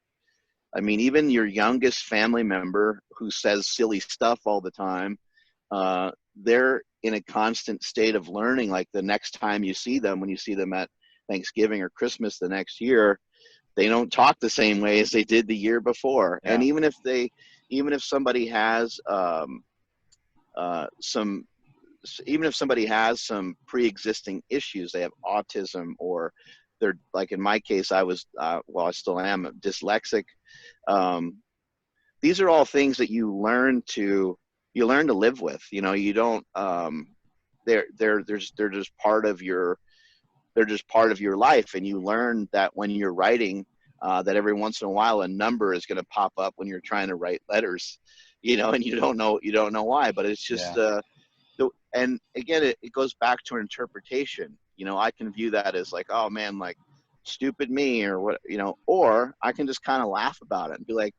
I mean, even your youngest family member who says silly stuff all the time, they're in a constant state of learning. Like the next time you see them, when you see them at Thanksgiving or Christmas the next year, they don't talk the same way as they did the year before. And Yeah. even if somebody has some even if somebody has some pre-existing issues, they have autism, or they're, like in my case, I was I still am dyslexic. um, these are all things that you learn to live with. You don't they're just part of your life. And you learn that when you're writing, that every once in a while a number is going to pop up when you're trying to write letters, and you don't know why. But it's just Yeah. and again, it goes back to an interpretation. I can view that as like, oh man, like stupid me, or what, or I can just kind of laugh about it and be like,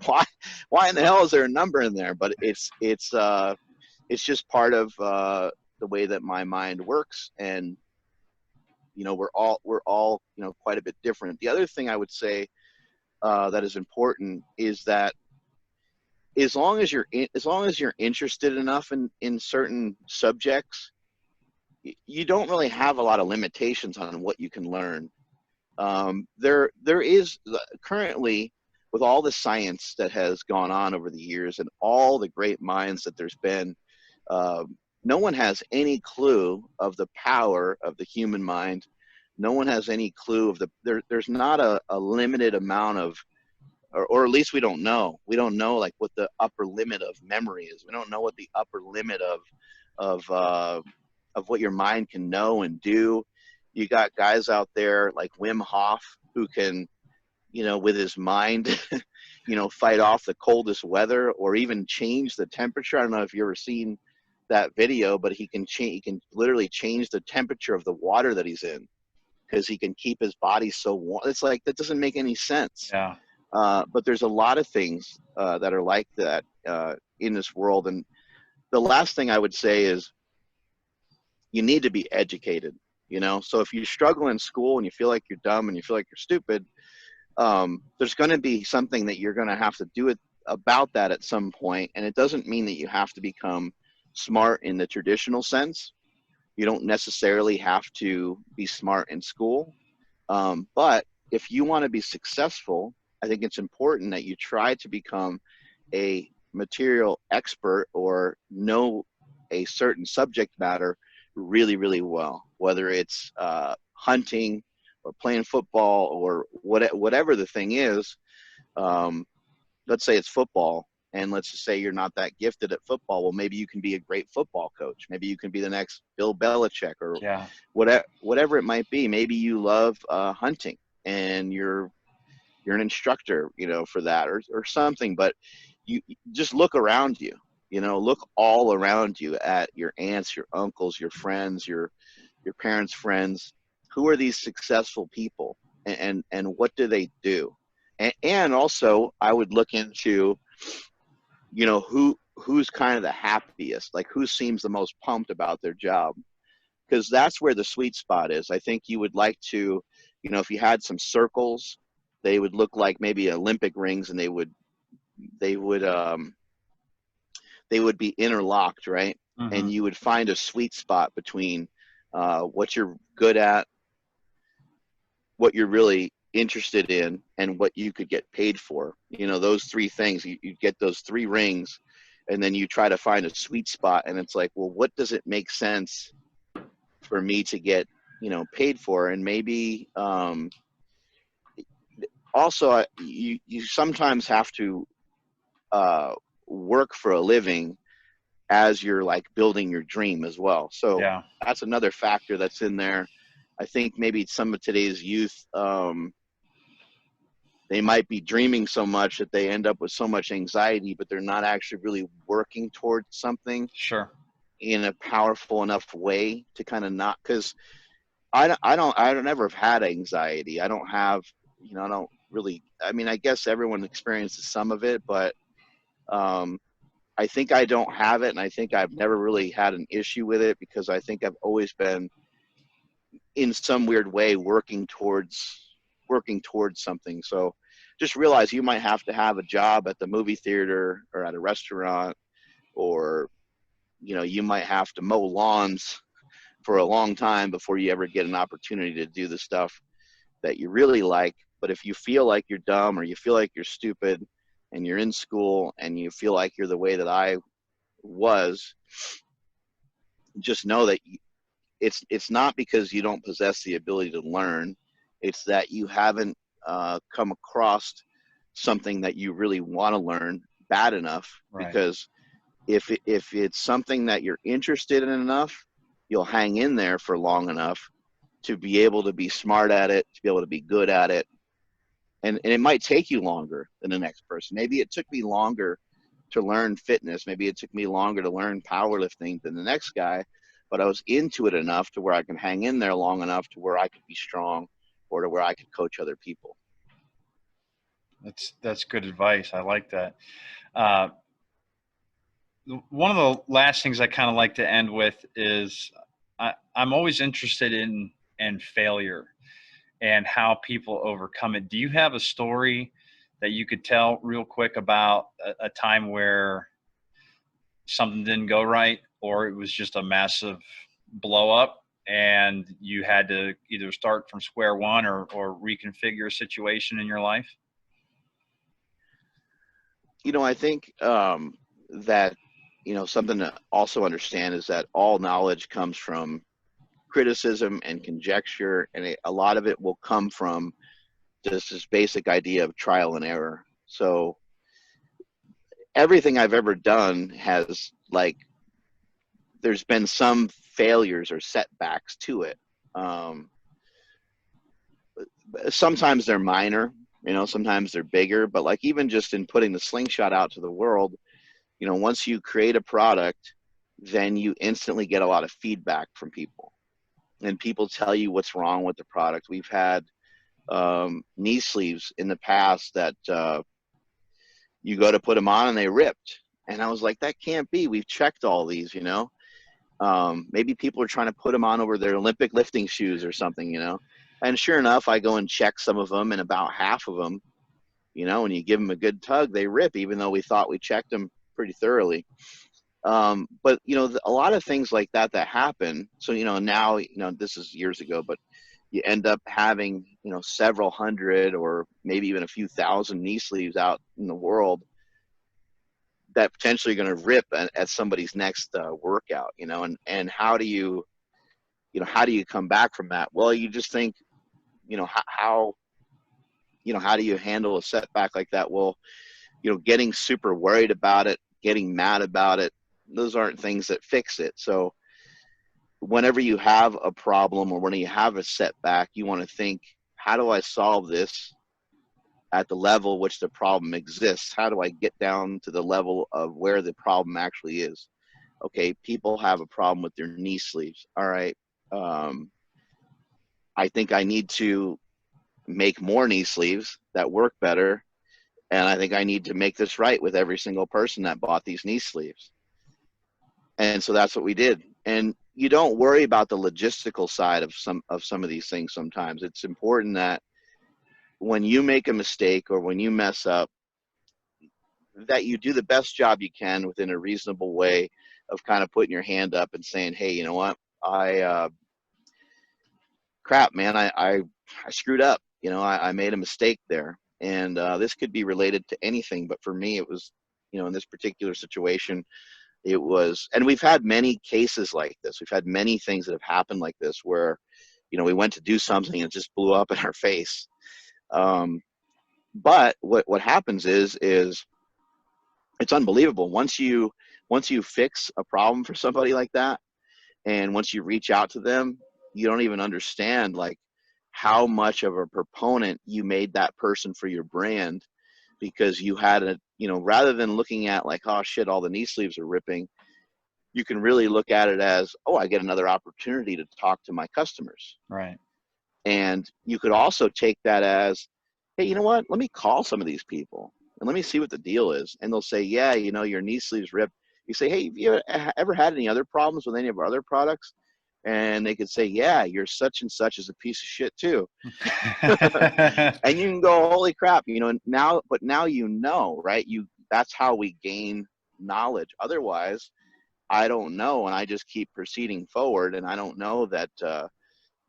why in the hell is there a number in there? But it's just part of the way that my mind works. And we're all quite a bit different. The other thing I would say that is important is that as long as you're interested enough in certain subjects, you don't really have a lot of limitations on what you can learn. There is currently, with all the science that has gone on over the years and all the great minds that there's been, uh, no one has any clue of the power of the human mind. No one has any clue of there's not a limited amount of, or at least we don't know. We don't know like what the upper limit of memory is. We don't know what the upper limit of uh, of what your mind can know and do. You got guys out there like Wim Hof who can, with his mind, fight off the coldest weather, or even change the temperature. I don't know if you ever seen that video, but he can change. He can literally change the temperature of the water that he's in because he can keep his body so warm. It's like that doesn't make any sense. Yeah. But there's a lot of things that are like that in this world. And the last thing I would say is you need to be educated. You know, so if you struggle in school and you feel like you're dumb and you feel like you're stupid, there's going to be something that you're going to have to do about that at some point. And it doesn't mean that you have to become smart in the traditional sense. You don't necessarily have to be smart in school. But if you want to be successful, I think it's important that you try to become a material expert or know a certain subject matter really, really well, whether it's hunting or playing football or whatever the thing is. Let's say it's football, and let's just say you're not that gifted at football. Well, maybe you can be a great football coach. Maybe you can be the next Bill Belichick or Yeah. whatever it might be. Maybe you love hunting and you're an instructor, you know, for that or something. But you just look around you. You know, look all around you at your aunts, your uncles, your friends, your parents' friends. Who are these successful people, and what do they do? And also, I would look into, you know, who's kind of the happiest, like who seems the most pumped about their job, because that's where the sweet spot is. I think you would like to, you know, if you had some circles, they would look like maybe Olympic rings, and they would be interlocked, right? Mm-hmm. And you would find a sweet spot between what you're good at, what you're really interested in, and what you could get paid for. You know, those three things, you get those three rings, and then you try to find a sweet spot. And it's like, well, what does it make sense for me to get, you know, paid for? And maybe also you sometimes have to work for a living as you're like building your dream as well. So Yeah. that's another factor that's in there. I think maybe some of today's youth, they might be dreaming so much that they end up with so much anxiety, but they're not actually really working towards something Sure. in a powerful enough way to kind of not, because I don't ever have had anxiety. I don't have, you know, I don't really, I mean, I guess everyone experiences some of it, but I think I don't have it. And I think I've never really had an issue with it because I think I've always been in some weird way working towards something. So just realize you might have to have a job at the movie theater or at a restaurant, or, you know, you might have to mow lawns for a long time before you ever get an opportunity to do the stuff that you really like. But if you feel like you're dumb or you feel like you're stupid and you're in school and you feel like you're the way that I was, just know that it's not because you don't possess the ability to learn. It's that you haven't come across something that you really want to learn bad enough. Right. Because if it's something that you're interested in enough, you'll hang in there for long enough to be able to be smart at it, to be able to be good at it. And it might take you longer than the next person. Maybe it took me longer to learn fitness. Maybe it took me longer to learn powerlifting than the next guy, but I was into it enough to where I can hang in there long enough to where I could be strong or to where I could coach other people. That's good advice. I like that. Uh, One of the last things I kind of like to end with is I'm always interested in failure and how people overcome it. Do you have a story that you could tell real quick about a time where something didn't go right, or it was just a massive blow up and you had to either start from square one or reconfigure a situation in your life? You know, I think that, you know, something to also understand is that all knowledge comes from criticism and conjecture, and a lot of it will come from just this basic idea of trial and error. So everything I've ever done has, like, there's been some failures or setbacks to it. Um, Sometimes they're minor, you know, sometimes they're bigger, but like even just in putting the Sling Shot out to the world, you know, once you create a product then you instantly get a lot of feedback from people, and people tell you what's wrong with the product. We've had knee sleeves in the past that you go to put them on and they ripped. And I was like, that can't be. We've checked all these, you know. Maybe people are trying to put them on over their Olympic lifting shoes or something, you know. And sure enough, I go and check some of them, and about half of them, you know, when you give them a good tug, they rip, even though we thought we checked them pretty thoroughly. But you know, a lot of things like that that happen. So you know, now you know this is years ago, but you end up having, you know, several hundred or maybe even a few thousand knee sleeves out in the world that potentially are going to rip at somebody's next workout, you know. And how do you, you know, how do you come back from that? Well, you just think, you know, how you know, how do you handle a setback like that? Well, you know, getting super worried about it, getting mad about it, those aren't things that fix it. So whenever you have a problem or when you have a setback, you want to think, how do I solve this at the level which the problem exists? How do I get down to the level of where the problem actually is? Okay, people have a problem with their knee sleeves. All right. I think I need to make more knee sleeves that work better. And I think I need to make this right with every single person that bought these knee sleeves. And so that's what we did. And you don't worry about the logistical side of some of these things. Sometimes it's important that when you make a mistake or when you mess up, that you do the best job you can within a reasonable way of kind of putting your hand up and saying, hey, you know what, crap, man, I screwed up. You know, I made a mistake there. And this could be related to anything, but for me, it was, you know, in this particular situation, it was, and we've had many cases like this. We've had many things that have happened like this where, you know, we went to do something and it just blew up in our face. But what happens is it's unbelievable. Once you fix a problem for somebody like that, and once you reach out to them, you don't even understand like how much of a proponent you made that person for your brand, because you had a, you know, rather than looking at like, oh shit, all the knee sleeves are ripping, you can really look at it as, oh, I get another opportunity to talk to my customers. Right. And you could also take that as, hey, you know what? Let me call some of these people and let me see what the deal is. And they'll say, yeah, you know, your knee sleeves ripped. You say, hey, have you ever had any other problems with any of our other products? And they could say, yeah, you're such and such is a piece of shit too. And you can go, holy crap, you know, now, but now you know, right? That's how we gain knowledge. Otherwise, I don't know. And I just keep proceeding forward. And I don't know that,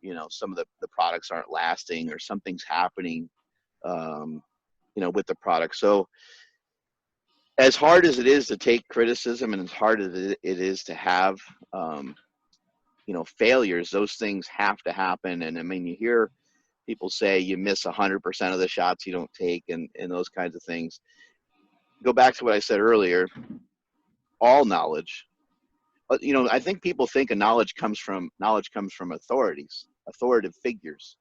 you know, some of the products aren't lasting or something's happening, you know, with the product. So as hard as it is to take criticism and as hard as it is to have, you know, failures, those things have to happen. And I mean, you hear people say you miss 100% of the shots you don't take, and those kinds of things. Go back to what I said earlier, all knowledge. But, you know, I think people think knowledge comes from authorities, authoritative figures,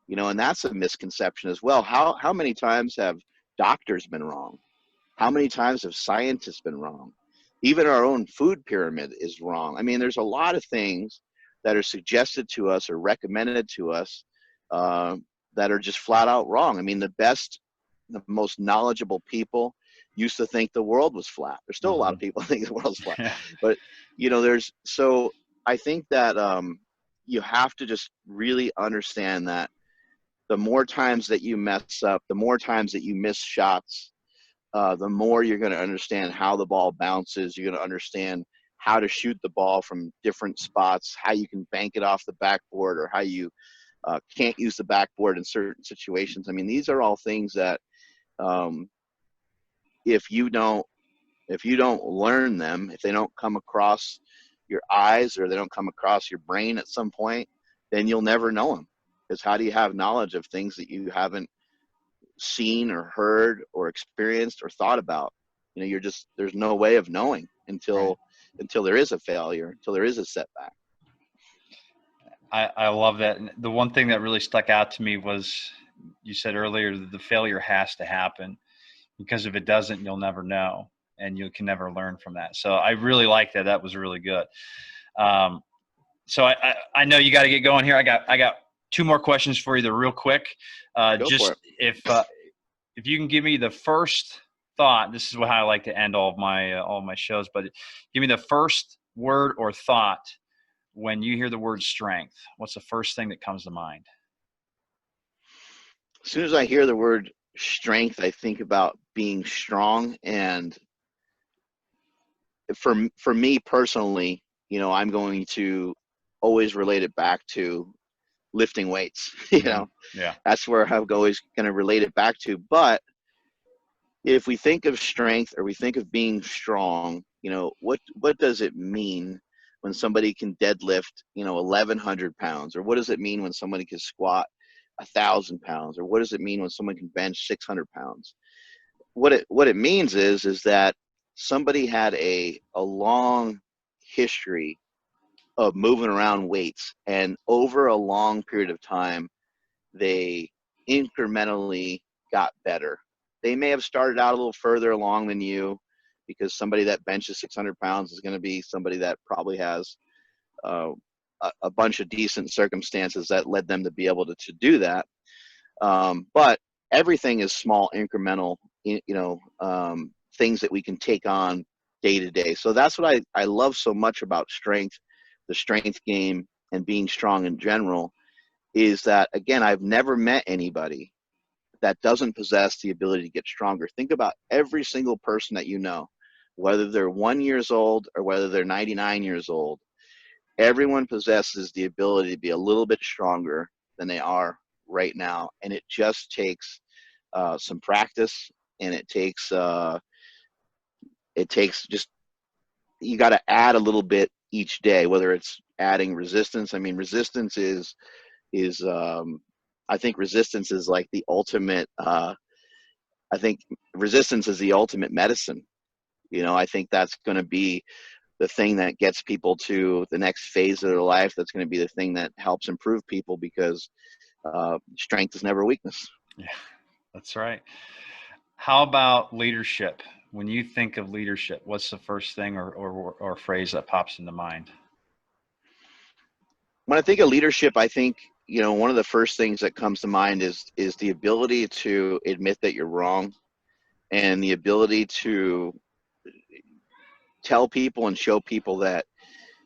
you know, and that's a misconception as well. How many times have doctors been wrong? How many times have scientists been wrong? Even our own food pyramid is wrong. I mean, there's a lot of things that are suggested to us or recommended to us that are just flat out wrong. I mean, the most knowledgeable people used to think the world was flat. There's still a lot of people think the world's flat, Yeah. but you know, so I think that you have to just really understand that the more times that you mess up, the more times that you miss shots, the more you're going to understand how the ball bounces. You're going to understand how to shoot the ball from different spots, how you can bank it off the backboard, or how you can't use the backboard in certain situations. I mean, these are all things that if you don't learn them, if they don't come across your eyes or they don't come across your brain at some point, then you'll never know them. Because how do you have knowledge of things that you haven't seen or heard or experienced or thought about? You know, there's no way of knowing until there is a failure, until there is a setback. I love that. And the one thing that really stuck out to me was you said earlier that the failure has to happen, because if it doesn't, you'll never know. and you can never learn from that. So I really like that. That was really good. So I know you got to get going here. I got two more questions for you. They're real quick. Go for Just it. if you can give me the first thought. This is how I like to end all of my shows. But give me the first word or thought when you hear the word strength. What's the first thing that comes to mind? As soon as I hear the word strength, I think about being strong. And for me personally, I'm going to always relate it back to lifting weights. Mm-hmm. Yeah. That's where I'm always going to relate it back to. But if we think of strength, or we think of being strong, what does it mean when somebody can deadlift 1,100 pounds, or what does it mean when somebody can squat 1,000 pounds, or what does it mean when someone can bench 600 pounds? What it means is that somebody had a long history of moving around weights, and over a long period of time they incrementally got better. They may have started out a little further along than you, because somebody that benches 600 pounds is going to be somebody that probably has uh, a bunch of decent circumstances that led them to be able to do that. But everything is small, incremental, things that we can take on day to day. So that's what I love so much about strength, the strength game, and being strong in general, is that, again, I've never met anybody that doesn't possess the ability to get stronger. Think about every single person that whether they're 1 year old or whether they're 99 years old. Everyone possesses the ability to be a little bit stronger than they are right now, and it just takes some practice, and it takes just, you got to add a little bit each day, whether it's adding resistance. I mean, resistance is I think resistance is like the ultimate. I think resistance is the ultimate medicine. I think that's going to be the thing that gets people to the next phase of their life. That's going to be the thing that helps improve people, because strength is never weakness. Yeah, that's right. How about leadership? When you think of leadership, what's the first thing or phrase that pops into mind? When I think of leadership, I think one of the first things that comes to mind is the ability to admit that you're wrong, and the ability to tell people and show people that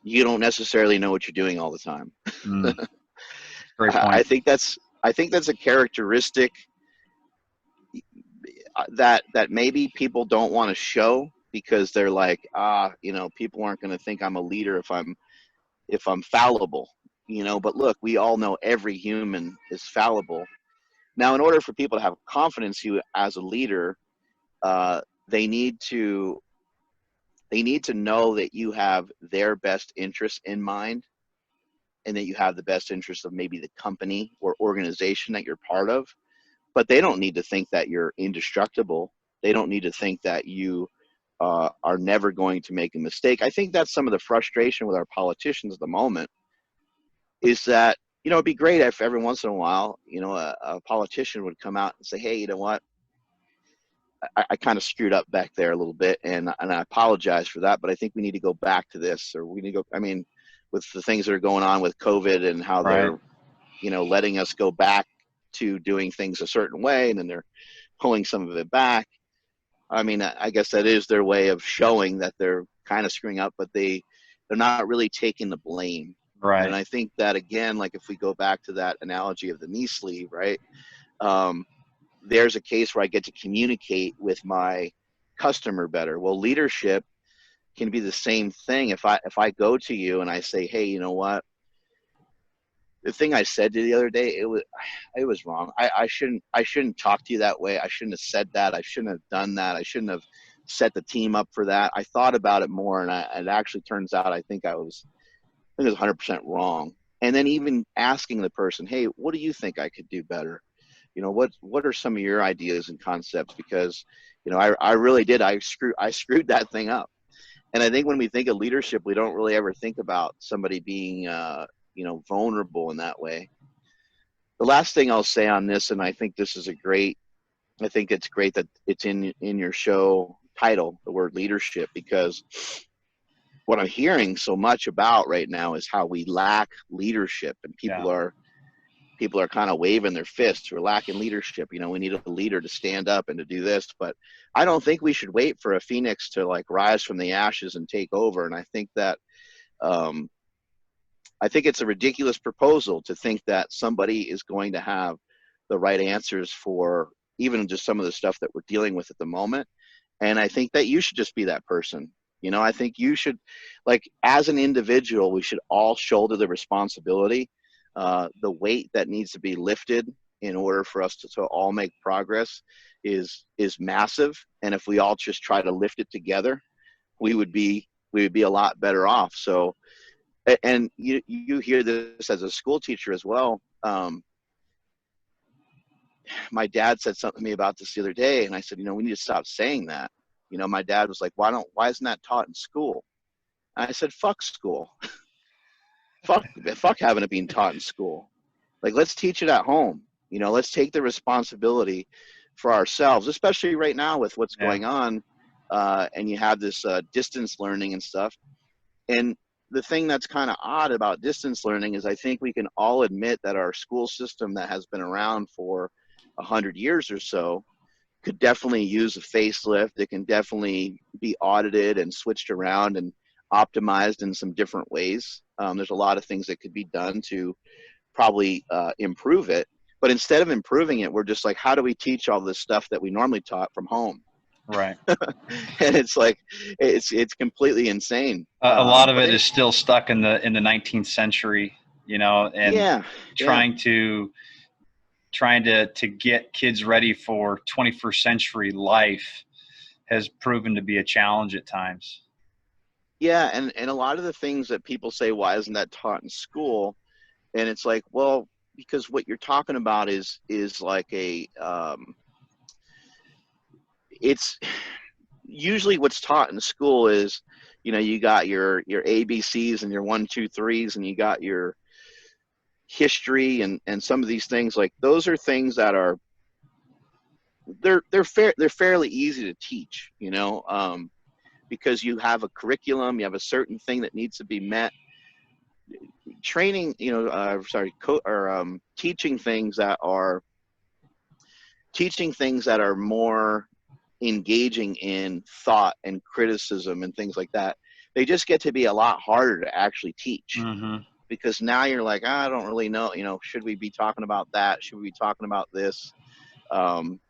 you don't necessarily know what you're doing all the time. Mm, great I point. think that's a characteristic that maybe people don't want to show, because they're like, people aren't going to think I'm a leader if I'm fallible. But look, we all know every human is fallible. Now, in order for people to have confidence in you as a leader, uh, they need to know that you have their best interests in mind, and that you have the best interest of maybe the company or organization that you're part of. But they don't need to think that you're indestructible. They don't need to think that you are never going to make a mistake. I think that's some of the frustration with our politicians at the moment, is that, it'd be great if every once in a while, a politician would come out and say, hey, you know what? I kind of screwed up back there a little bit, and I apologize for that, but I think we need to go back to this, or we need to go. I mean, with the things that are going on with COVID, and how Right. they're, letting us go back to doing things a certain way, and then they're pulling some of it back. I mean, I guess that is their way of showing that they're kind of screwing up, but they're not really taking the blame. And Right. I think that, again, like if we go back to that analogy of the knee sleeve, right? Um, there's a case where I get to communicate with my customer better. Well, leadership can be the same thing. If I go to you and I say, hey, you know what? The thing I said to you the other day, it was wrong. I shouldn't talk to you that way. I shouldn't have said that. I shouldn't have done that. I shouldn't have set the team up for that. I thought about it more, and it actually turns out I think I was 100% wrong. And then even asking the person, hey, what do you think I could do better? What are some of your ideas and concepts? Because I really did. I screwed that thing up. And I think when we think of leadership, we don't really ever think about somebody being vulnerable in that way. The last thing I'll say on this, and I think it's great that it's in your show, title, the word leadership, because what I'm hearing so much about right now is how we lack leadership, and Yeah. people are kind of waving their fists. We're lacking leadership. You know, we need a leader to stand up and to do this. But I don't think we should wait for a phoenix to like rise from the ashes and take over. And I think that um, I think it's a ridiculous proposal to think that somebody is going to have the right answers for even just some of the stuff that we're dealing with at the moment. And I think that you should just be that person. You know, I think you should, like, as an individual, we should all shoulder the responsibility, the weight that needs to be lifted in order for us to all make progress is massive. And if we all just try to lift it together, we would be a lot better off. So, and you hear this as a school teacher as well. My dad said something to me about this the other day, and I said, you know, we need to stop saying that. You know, my dad was like, why isn't that taught in school? And I said, fuck school. fuck having it being taught in school. Like, let's teach it at home. You know, let's take the responsibility for ourselves, especially right now with what's Yeah. going on. And you have this distance learning and stuff. And the thing that's kind of odd about distance learning is I think we can all admit that our school system that has been around for 100 years or so could definitely use a facelift. It can definitely be audited and switched around and optimized in some different ways. There's a lot of things that could be done to probably improve it. But instead of improving it, we're just like, how do we teach all this stuff that we normally taught from home? Right. And it's like, it's completely insane. A lot of But it is still stuck in the 19th century, you know, and yeah, yeah. trying to get kids ready for 21st century life has proven to be a challenge at times. Yeah, and a lot of the things that people say, why isn't that taught in school? And it's like, well, because what you're talking about is like it's usually what's taught in school is, you know, you got your ABCs and your 1, 2, 3s, and you got your history and some of these things. Like, those are things that are they're fairly easy to teach, you know, because you have a curriculum, you have a certain thing that needs to be met. Training, you know, teaching things that are more engaging in thought and criticism and things like that, they just get to be a lot harder to actually teach, Mm-hmm. because now you're like, I don't really know, you know, should we be talking about that? Should we be talking about this?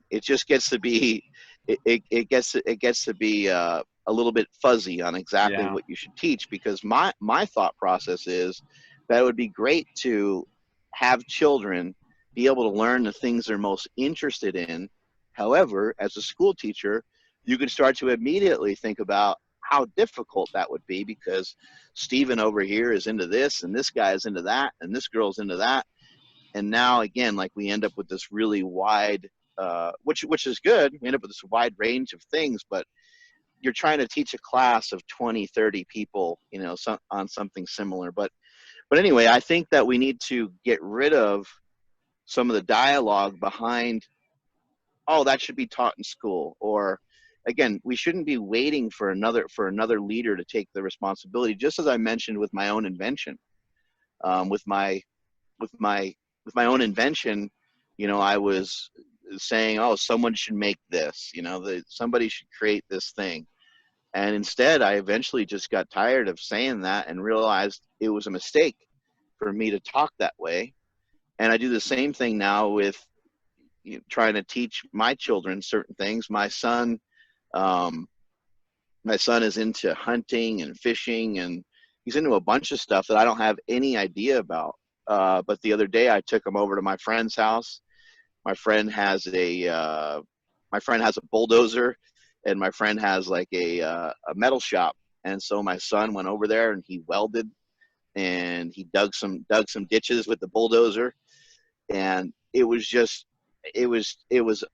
It just gets to be, it gets to be a little bit fuzzy on exactly Yeah. what you should teach, because my thought process is that it would be great to have children be able to learn the things they're most interested in. However, as a school teacher, you can start to immediately think about how difficult that would be, because Steven over here is into this, and this guy is into that, and this girl's into that. And now again, like, we end up with this really wide, which is good. We end up with this wide range of things, but you're trying to teach a class of 20, 30 people, you know, on something similar. But anyway, I think that we need to get rid of some of the dialogue behind, oh, that should be taught in school. Or again, we shouldn't be waiting for another leader to take the responsibility. Just as I mentioned with my own invention, with my with my with my own invention, you know, I was saying, oh, someone should make this, you know, somebody should create this thing. And instead, I eventually just got tired of saying that and realized it was a mistake for me to talk that way. And I do the same thing now with, you know, trying to teach my children certain things. Um, my son is into hunting and fishing, and he's into a bunch of stuff that I don't have any idea about. But the other day, I took him over to my friend's house. My friend has a bulldozer, and my friend has like a metal shop. And so my son went over there and he welded, and he dug some ditches with the bulldozer. And it was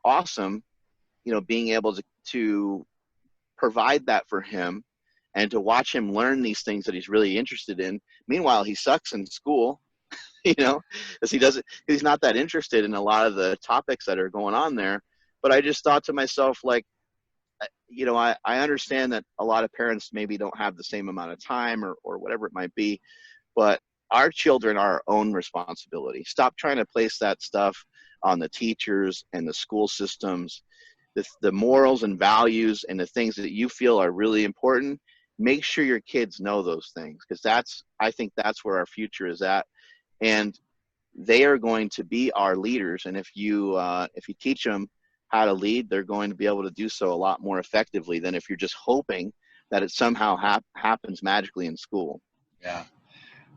awesome, you know, being able to provide that for him and to watch him learn these things that he's really interested in. Meanwhile, he sucks in school, you know, because he's not that interested in a lot of the topics that are going on there. But I just thought to myself, like, you know, I understand that a lot of parents maybe don't have the same amount of time or whatever it might be, but our children are our own responsibility. Stop trying to place that stuff on the teachers and the school systems. The morals and values and the things that you feel are really important, make sure your kids know those things, because I think that's where our future is at. And they are going to be our leaders. And if you teach them how to lead, they're going to be able to do so a lot more effectively than if you're just hoping that it somehow happens magically in school. Yeah.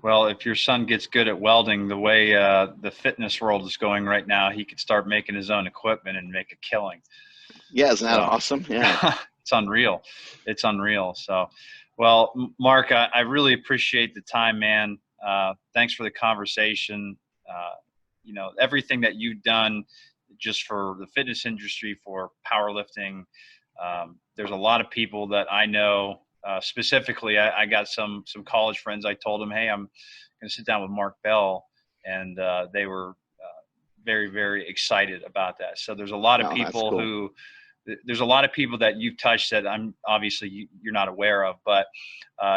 Well, if your son gets good at welding the way the fitness world is going right now, he could start making his own equipment and make a killing. Yeah, isn't that So awesome? Yeah. it's unreal. It's unreal. So, well, Mark, I really appreciate the time, man. Thanks for the conversation. You know, everything that you've done just for the fitness industry, for powerlifting. There's a lot of people that I know. Specifically, I got some college friends. I told them, hey, I'm going to sit down with Mark Bell, and they were very, very excited about that. So there's a lot of Oh, that's people cool. there's a lot of people that you've touched that I'm obviously you're not aware of, but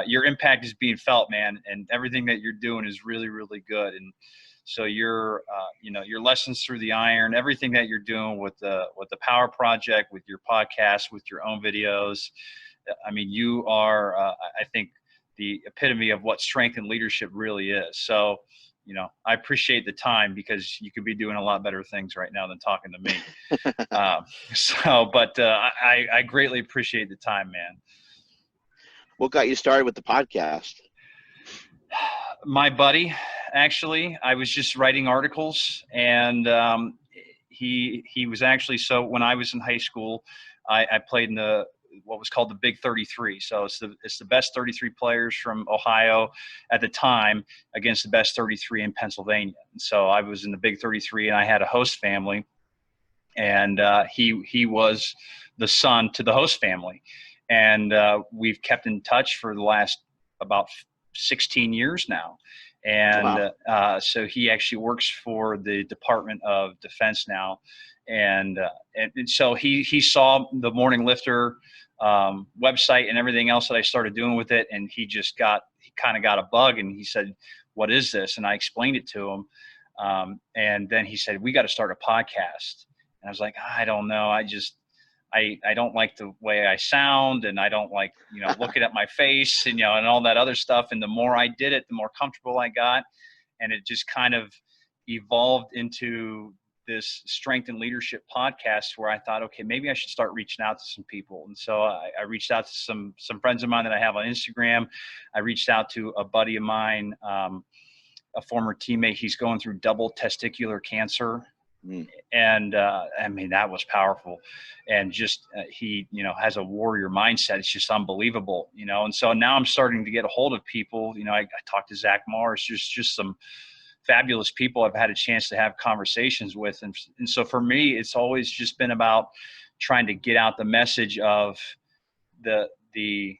your impact is being felt, man, and everything that you're doing is really, really good. And so your you know, your lessons through the iron, everything that you're doing with the Power Project, with your podcast, with your own videos. I mean, you are, I think, the epitome of what strength and leadership really is. So, you know, I appreciate the time, because you could be doing a lot better things right now than talking to me. But I greatly appreciate the time, man. What got you started with the podcast? My buddy, actually, I was just writing articles, and he was actually, so when I was in high school, I played in the what was called the Big 33. So it's the best 33 players from Ohio at the time against the best 33 in Pennsylvania. And so I was in the Big 33, and I had a host family, and he was the son to the host family, and we've kept in touch for the last about 16 years now. And Wow. so he actually works for the Department of Defense now, and so he saw the Morning Lifter website and everything else that I started doing with it, and he kind of got a bug, and he said, "What is this?" And I explained it to him, and then he said, "We got to start a podcast." And I was like, I don't know. I don't like the way I sound, and I don't like, you know, looking at my face and, you know, and all that other stuff. And the more I did it, the more comfortable I got. And it just kind of evolved into this strength and leadership podcast, where I thought, okay, maybe I should start reaching out to some people. And so I reached out to some friends of mine that I have on Instagram. I reached out to a buddy of mine, a former teammate. He's going through double testicular cancer. Mm. And I mean, that was powerful. And just he, you know, has a warrior mindset. It's just unbelievable, you know. And so now I'm starting to get a hold of people. You know, I talked to Zach Morris, just some fabulous people I've had a chance to have conversations with. And so for me, it's always just been about trying to get out the message of the the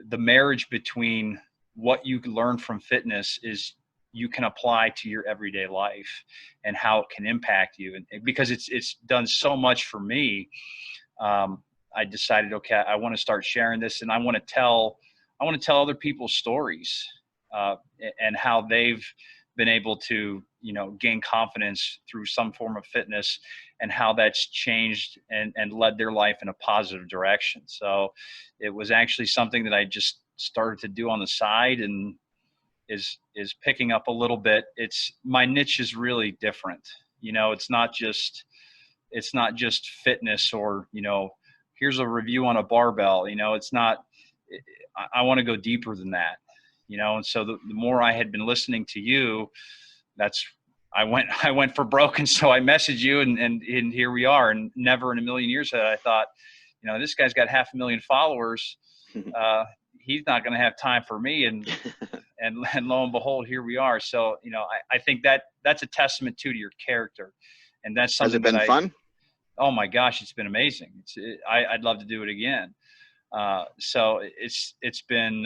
the marriage between what you learn from fitness is you can apply to your everyday life, and how it can impact you. And because it's done so much for me, I decided, okay, I want to start sharing this, and I want to tell other people's stories, uh, and how they've been able to, you know, gain confidence through some form of fitness, and how that's changed and led their life in a positive direction. So it was actually something that I just started to do on the side, and is picking up a little bit. It's my niche is really different. You know, it's not just fitness, or, you know, here's a review on a barbell. You know, it's not. I want to go deeper than that. You know, and so the more I had been listening to you, that's I went for broke, and so I messaged you, and here we are. And never in a million years had I thought, you know, this guy's got 500,000 followers. He's not going to have time for me, and lo and behold, here we are. So, you know, I think that's a testament to your character, and that's Has it something that been fun? oh my gosh, it's been amazing. I'd love to do it again. So it's been,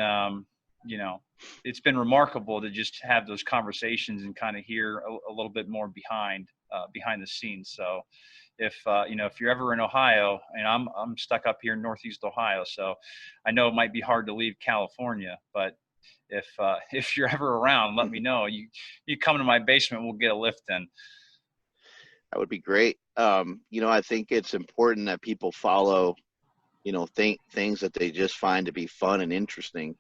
you know, it's been remarkable to just have those conversations and kind of hear a little bit more behind the scenes. So if if you're ever in Ohio, and I'm stuck up here in Northeast Ohio, so I know it might be hard to leave California, but if if you're ever around, let me know. You come to my basement, we'll get a lift in. That would be great. I think it's important that people follow, things that they just find to be fun and interesting.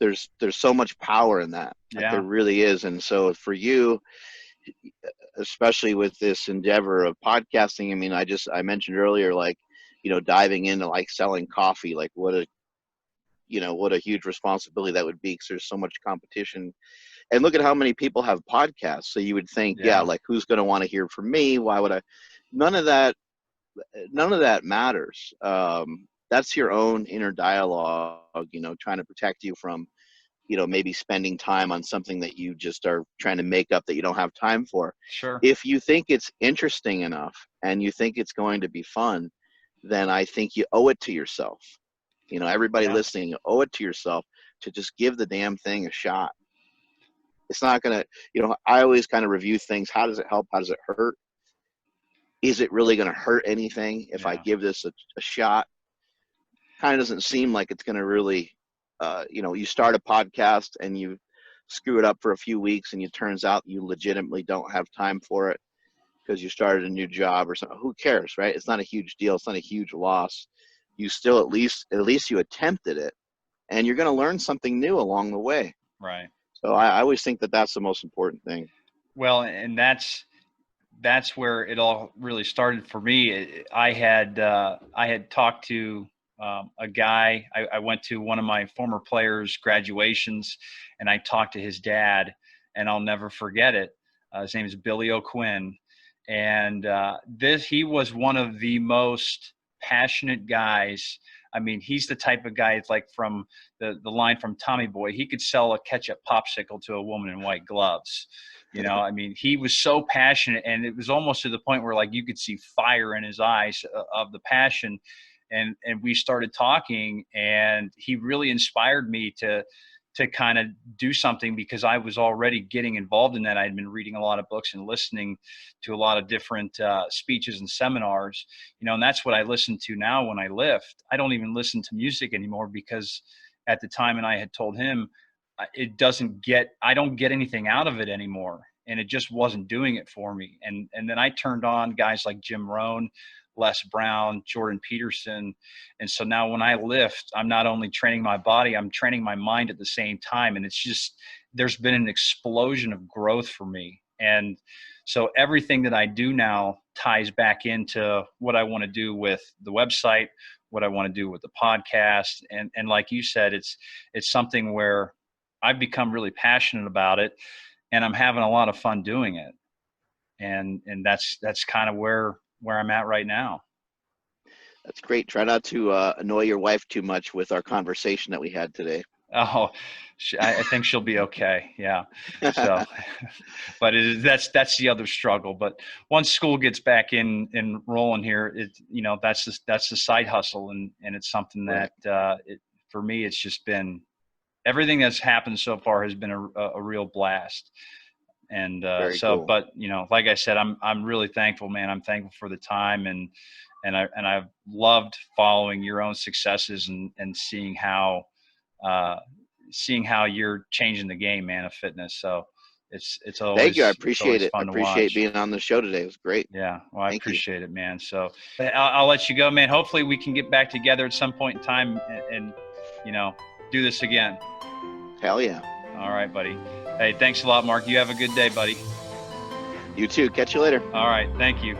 There's so much power in that. Like there Yeah, really is. And so for you, especially with this endeavor of podcasting, I mean, I mentioned earlier, like, diving into like selling coffee, like what a huge responsibility that would be, because there's so much competition. And look at how many people have podcasts. So you would think, yeah, yeah, like who's going to want to hear from me? Why would I? None of that, none of that matters. That's your own inner dialogue, trying to protect you from, maybe spending time on something that you just are trying to make up that you don't have time for. sure, If you think it's interesting enough and you think it's going to be fun, then I think you owe it to yourself. Everybody yeah, listening, you owe it to yourself to just give the damn thing a shot. It's not going to, I always kind of review things. How does it help? How does it hurt? Is it really going to hurt anything if I yeah, give this a shot? Kind of doesn't seem like it's going to really, you start a podcast and you screw it up for a few weeks and it turns out you legitimately don't have time for it because you started a new job or something. Who cares, right? It's not a huge deal. It's not a huge loss. You still at least you attempted it, and you're going to learn something new along the way. right. So I always think that that's the most important thing. Well, and that's where it all really started for me. I had talked to a guy. I went to one of my former players' graduations, and I talked to his dad, and I'll never forget it. His name is Billy O'Quinn, and he was one of the most passionate guys. I mean, he's the type of guy. It's like from the line from Tommy Boy. He could sell a ketchup popsicle to a woman in white gloves. I mean, he was so passionate, and it was almost to the point where like you could see fire in his eyes of the passion. And we started talking, and he really inspired me to kind of do something, because I was already getting involved in that. I'd been reading a lot of books and listening to a lot of different speeches and seminars, and that's what I listen to now when I lift. I don't even listen to music anymore, because at the time, and I had told him, I don't get anything out of it anymore. And it just wasn't doing it for me. And then I turned on guys like Jim Rohn, Les Brown, Jordan Peterson. And so now when I lift, I'm not only training my body, I'm training my mind at the same time. And it's just, there's been an explosion of growth for me. And so everything that I do now ties back into what I want to do with the website, what I want to do with the podcast. And like you said, it's something where I've become really passionate about it, and I'm having a lot of fun doing it. And that's kind of where I'm at right now. That's great. Try not to annoy your wife too much with our conversation that we had today. Oh, I think she'll be okay. Yeah. So, but that's the other struggle. But once school gets back in rolling here, that's the side hustle, and it's something Right. that for me, it's just been, everything that's happened so far has been a real blast. And Very cool. but like I said, I'm really thankful, man. I'm thankful for the time, and I've loved following your own successes, and uh, seeing how you're changing the game, man, of fitness. So it's Thank you. I always appreciate it. I fun to appreciate watch. being on the show today. It was great. Yeah, well, I Thank you. appreciate it, man. So I'll let you go, man. Hopefully we can get back together at some point in time, and do this again. Hell yeah. All right, buddy. Hey, thanks a lot, Mark. You have a good day, buddy. You too. Catch you later. All right, thank you.